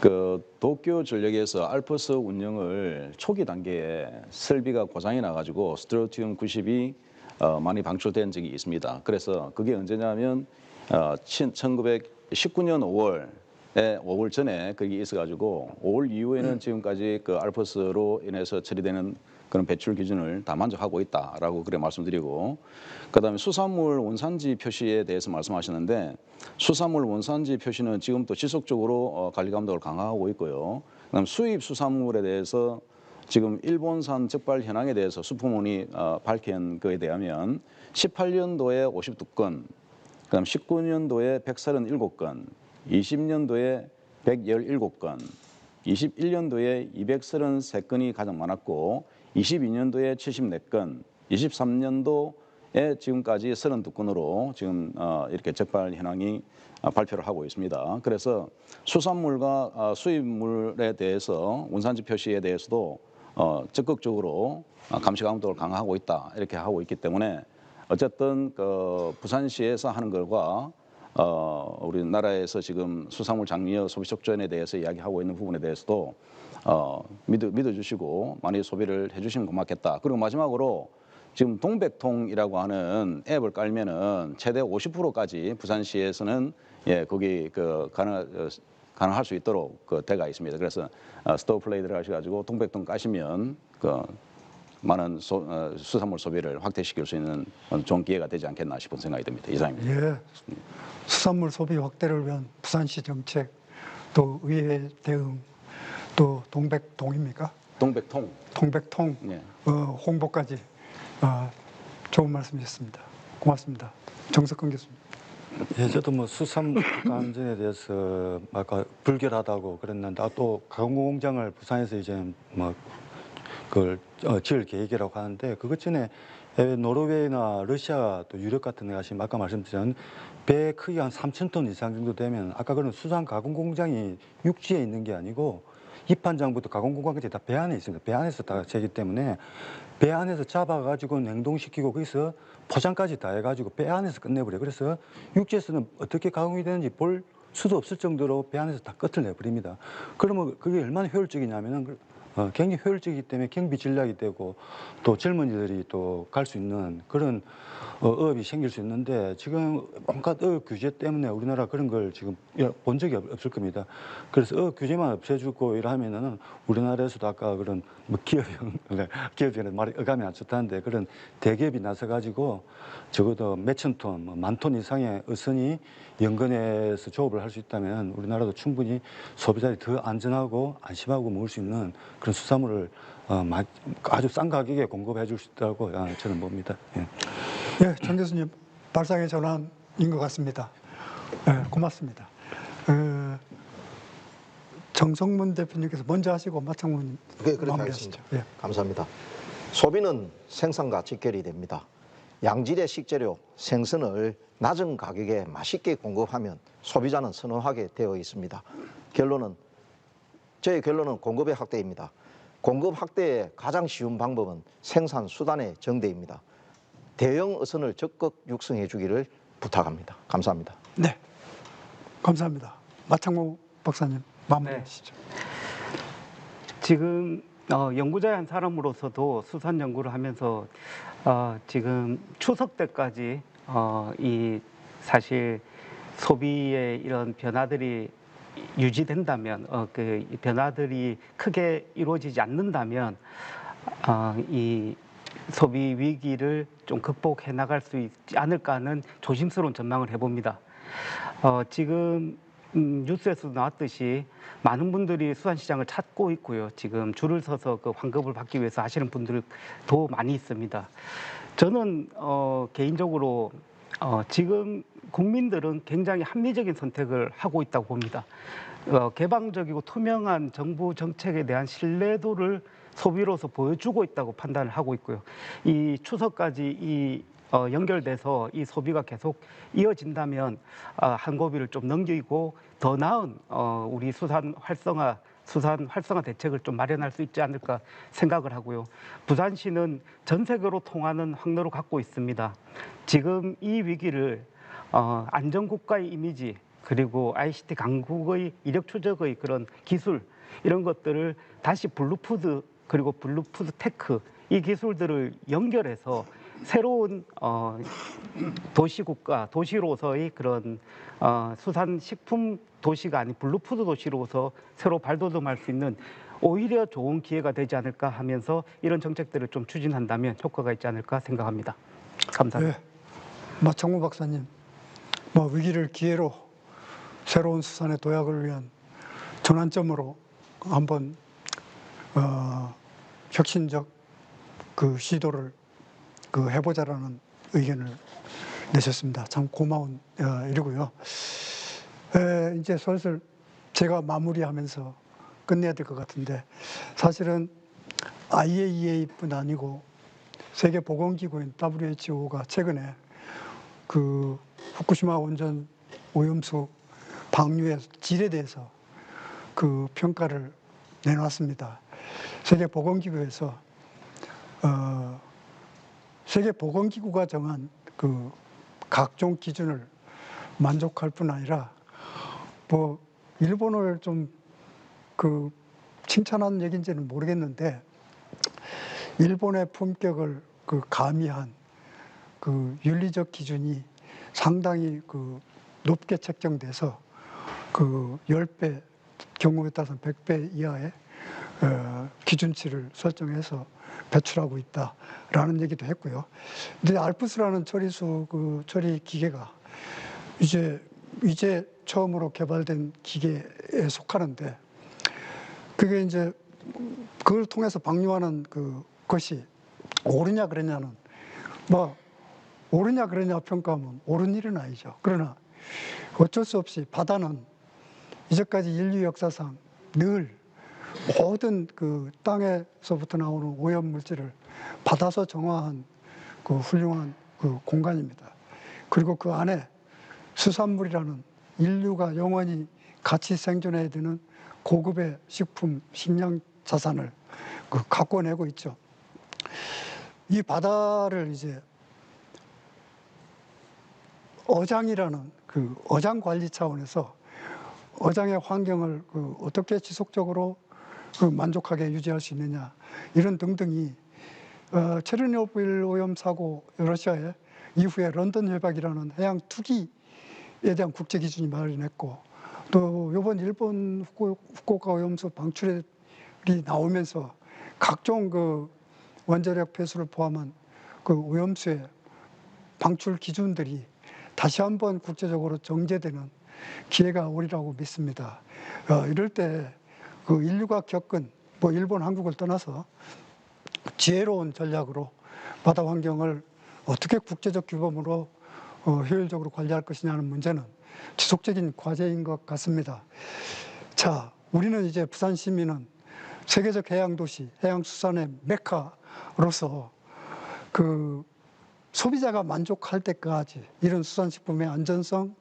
그 도쿄 전력에서 알프스 운영을 초기 단계에 설비가 고장이 나가지고 스트론튬 90이 많이 방출된 적이 있습니다. 그래서 그게 언제냐면 1919년 5월 전에 그게 있어가지고 5월 이후에는 지금까지 그 알프스로 인해서 처리되는 그런 배출 기준을 다 만족하고 있다라고 그래 말씀드리고, 그다음에 수산물 원산지 표시에 대해서 말씀하셨는데 수산물 원산지 표시는 지금 또 지속적으로 관리 감독을 강화하고 있고요. 그다음 수입 수산물에 대해서 지금 일본산 적발 현황에 대해서 수포문이 밝힌 거에 대하면 18년도에 52건, 그다음 19년도에 137건, 20년도에 117건, 21년도에 233건이 가장 많았고 22년도에 74건, 23년도에 지금까지 32건으로 지금 이렇게 적발 현황이 발표를 하고 있습니다. 그래서 수산물과 수입물에 대해서 원산지 표시에 대해서도 적극적으로 감시 감독을 강화하고 있다 이렇게 하고 있기 때문에 어쨌든 그 부산시에서 하는 것과 우리나라에서 지금 수산물 장려 소비 촉진에 대해서 이야기하고 있는 부분에 대해서도 믿어주시고 많이 소비를 해주시면 고맙겠다. 그리고 마지막으로 지금 동백통이라고 하는 앱을 깔면은 최대 50%까지 부산시에서는 거기 가능할 수 있도록 그 대가 있습니다. 그래서 스토어 플레이 들어가셔가지고 동백통 까시면 많은 수산물 소비를 확대시킬 수 있는 좋은 기회가 되지 않겠나 싶은 생각이 듭니다. 이상입니다. 예, 수산물 소비 확대를 위한 부산시 정책, 또 의회 대응, 또 동백통입니까? 동백통. 동백통 네. 홍보까지 좋은 말씀이셨습니다. 고맙습니다. 정석근 교수님. 예, 저도 뭐 수산물 안전에 대해서 아까 불결하다고 그랬는데 또 가공공장을 부산에서 이제 뭐 그걸 지을 계획이라고 하는데 그것 전에 노르웨이나 러시아 또 유럽 같은 데 가시면 아까 말씀드린 배 크기가 한 3,000톤 이상 정도 되면 아까 그런 수산 가공 공장이 육지에 있는 게 아니고 입한장부터 가공 공장까지 다 배 안에 있습니다. 배 안에서 다 재기 때문에 배 안에서 잡아가지고 냉동시키고 거기서 포장까지 다 해가지고 배 안에서 끝내버려요. 그래서 육지에서는 어떻게 가공이 되는지 볼 수도 없을 정도로 배 안에서 다 끝을 내버립니다. 그러면 그게 얼마나 효율적이냐면은 굉장히 효율적이기 때문에 경비 전략이 되고 또 젊은이들이 또 갈 수 있는 그런 어업이 생길 수 있는데 지금 온갖 어업 규제 때문에 우리나라 그런 걸 지금 본 적이 없을 겁니다. 그래서 어업 규제만 없애주고 이러면은 우리나라에서도 아까 그런 뭐 기업이라는 말이 어감이 안 좋다는데 그런 대기업이 나서 가지고 적어도 몇천 톤, 만 톤 이상의 어선이 연근에서 조업을 할 수 있다면 우리나라도 충분히 소비자들이 더 안전하고 안심하고 먹을 수 있는 그런 수산물을 아주 싼 가격에 공급해 줄 수 있다고 저는 봅니다. 예. 예, 정 교수님 발상의 전환인 것 같습니다. 예, 고맙습니다. 정성문 대표님께서 먼저 하시고 마창무님 그렇게 마무리하시죠. 하겠습니다. 예. 감사합니다. 소비는 생산과 직결이 됩니다. 양질의 식재료, 생선을 낮은 가격에 맛있게 공급하면 소비자는 선호하게 되어 있습니다. 저의 결론은 공급의 확대입니다. 공급 확대의 가장 쉬운 방법은 생산 수단의 정대입니다. 대형 어선을 적극 육성해 주기를 부탁합니다. 감사합니다. 네, 감사합니다. 마창무 박사님 마무리해 주시죠. 지금 연구자의 한 사람으로서도 수산 연구를 하면서 지금 추석 때까지 이 사실 소비의 이런 변화들이 유지된다면 그 변화들이 크게 이루어지지 않는다면 이 소비 위기를 좀 극복해 나갈 수 있지 않을까 하는 조심스러운 전망을 해봅니다. 지금 뉴스에서도 나왔듯이 많은 분들이 수산시장을 찾고 있고요. 지금 줄을 서서 그 환급을 받기 위해서 하시는 분들도 많이 있습니다. 저는 개인적으로 지금 국민들은 굉장히 합리적인 선택을 하고 있다고 봅니다. 개방적이고 투명한 정부 정책에 대한 신뢰도를 소비로서 보여주고 있다고 판단을 하고 있고요. 이 추석까지 연결돼서 이 소비가 계속 이어진다면 한 고비를 좀 넘기고 더 나은 우리 수산 활성화 대책을 좀 마련할 수 있지 않을까 생각을 하고요. 부산시는 전 세계로 통하는 항로를 갖고 있습니다. 지금 이 위기를 안전국가의 이미지 그리고 ICT 강국의 이력 추적의 그런 기술 이런 것들을 다시 블루푸드 그리고 블루푸드 테크 이 기술들을 연결해서 새로운 도시국가, 도시로서의 그런 수산식품 도시가 아닌 블루푸드 도시로서 새로 발돋움할 수 있는 오히려 좋은 기회가 되지 않을까 하면서 이런 정책들을 좀 추진한다면 효과가 있지 않을까 생각합니다. 감사합니다. 네, 마창무 박사님, 위기를 기회로 새로운 수산의 도약을 위한 전환점으로 한번 혁신적 그 시도를 해보자라는 의견을 내셨습니다. 참 고마운 일이고요. 이제 슬슬 제가 마무리하면서 끝내야 될 것 같은데 사실은 IAEA뿐 아니고 세계보건기구인 WHO가 최근에 그 후쿠시마 원전 오염수 방류의 질에 대해서 그 평가를 내놨습니다. 세계보건기구에서 세계보건기구가 정한 그 각종 기준을 만족할 뿐 아니라 일본을 좀 칭찬한 얘기인지는 모르겠는데 일본의 품격을 가미한 그 윤리적 기준이 상당히 높게 책정돼서 10배 경우에 따라서 100배 이하의 기준치를 설정해서 배출하고 있다라는 얘기도 했고요. 근데 알프스라는 처리 기계가 이제 처음으로 개발된 기계에 속하는데 그게 이제 그걸 통해서 방류하는 것이 옳으냐 그러냐는 옳으냐 그러냐 평가하면 옳은 일은 아니죠. 그러나 어쩔 수 없이 바다는 이제까지 인류 역사상 늘 모든 땅에서부터 나오는 오염 물질을 받아서 정화한 훌륭한 공간입니다. 그리고 그 안에 수산물이라는 인류가 영원히 같이 생존해야 되는 고급의 식량 자산을 가꿔내고 있죠. 이 바다를 이제 어장이라는 어장 관리 차원에서 어장의 환경을 어떻게 지속적으로 만족하게 유지할 수 있느냐 이런 등등이 체르노빌 오염 사고 러시아의 이후에 런던 협약이라는 해양 투기에 대한 국제 기준이 마련했고 또 이번 일본 후쿠오카 오염수 방출이 나오면서 각종 원자력 폐수를 포함한 오염수의 방출 기준들이 다시 한번 국제적으로 정제되는 기회가 오리라고 믿습니다. 이럴 때 인류가 겪은 일본, 한국을 떠나서 지혜로운 전략으로 바다 환경을 어떻게 국제적 규범으로 효율적으로 관리할 것이냐는 문제는 지속적인 과제인 것 같습니다. 자, 우리는 이제 부산 시민은 세계적 해양 도시, 해양 수산의 메카로서 그 소비자가 만족할 때까지 이런 수산식품의 안전성,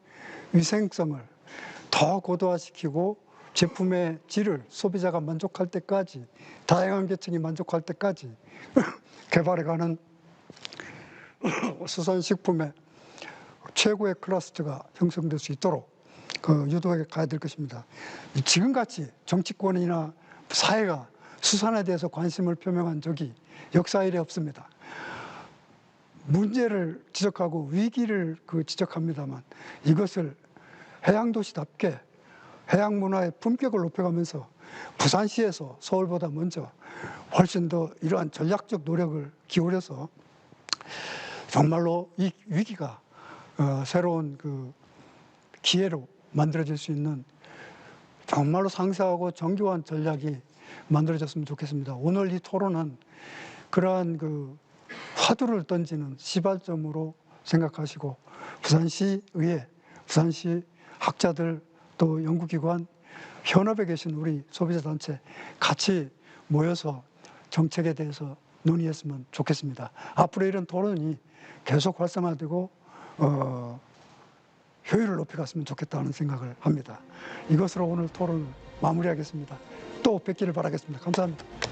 위생성을 더 고도화시키고 제품의 질을 소비자가 만족할 때까지, 다양한 계층이 만족할 때까지 개발해가는 수산식품의 최고의 클러스터가 형성될 수 있도록 유도해 가야 될 것입니다. 지금같이 정치권이나 사회가 수산에 대해서 관심을 표명한 적이 역사 이래 없습니다. 문제를 지적하고 위기를 지적합니다만 이것을 해양도시답게 해양 문화의 품격을 높여가면서 부산시에서 서울보다 먼저 훨씬 더 이러한 전략적 노력을 기울여서 정말로 이 위기가 새로운 기회로 만들어질 수 있는 정말로 상세하고 정교한 전략이 만들어졌으면 좋겠습니다. 오늘 이 토론은 그러한 화두를 던지는 시발점으로 생각하시고 부산시의회, 부산시 학자들 또 연구기관, 현업에 계신 우리 소비자단체 같이 모여서 정책에 대해서 논의했으면 좋겠습니다. 앞으로 이런 토론이 계속 활성화되고 효율을 높여갔으면 좋겠다는 생각을 합니다. 이것으로 오늘 토론을 마무리하겠습니다. 또 뵙기를 바라겠습니다. 감사합니다.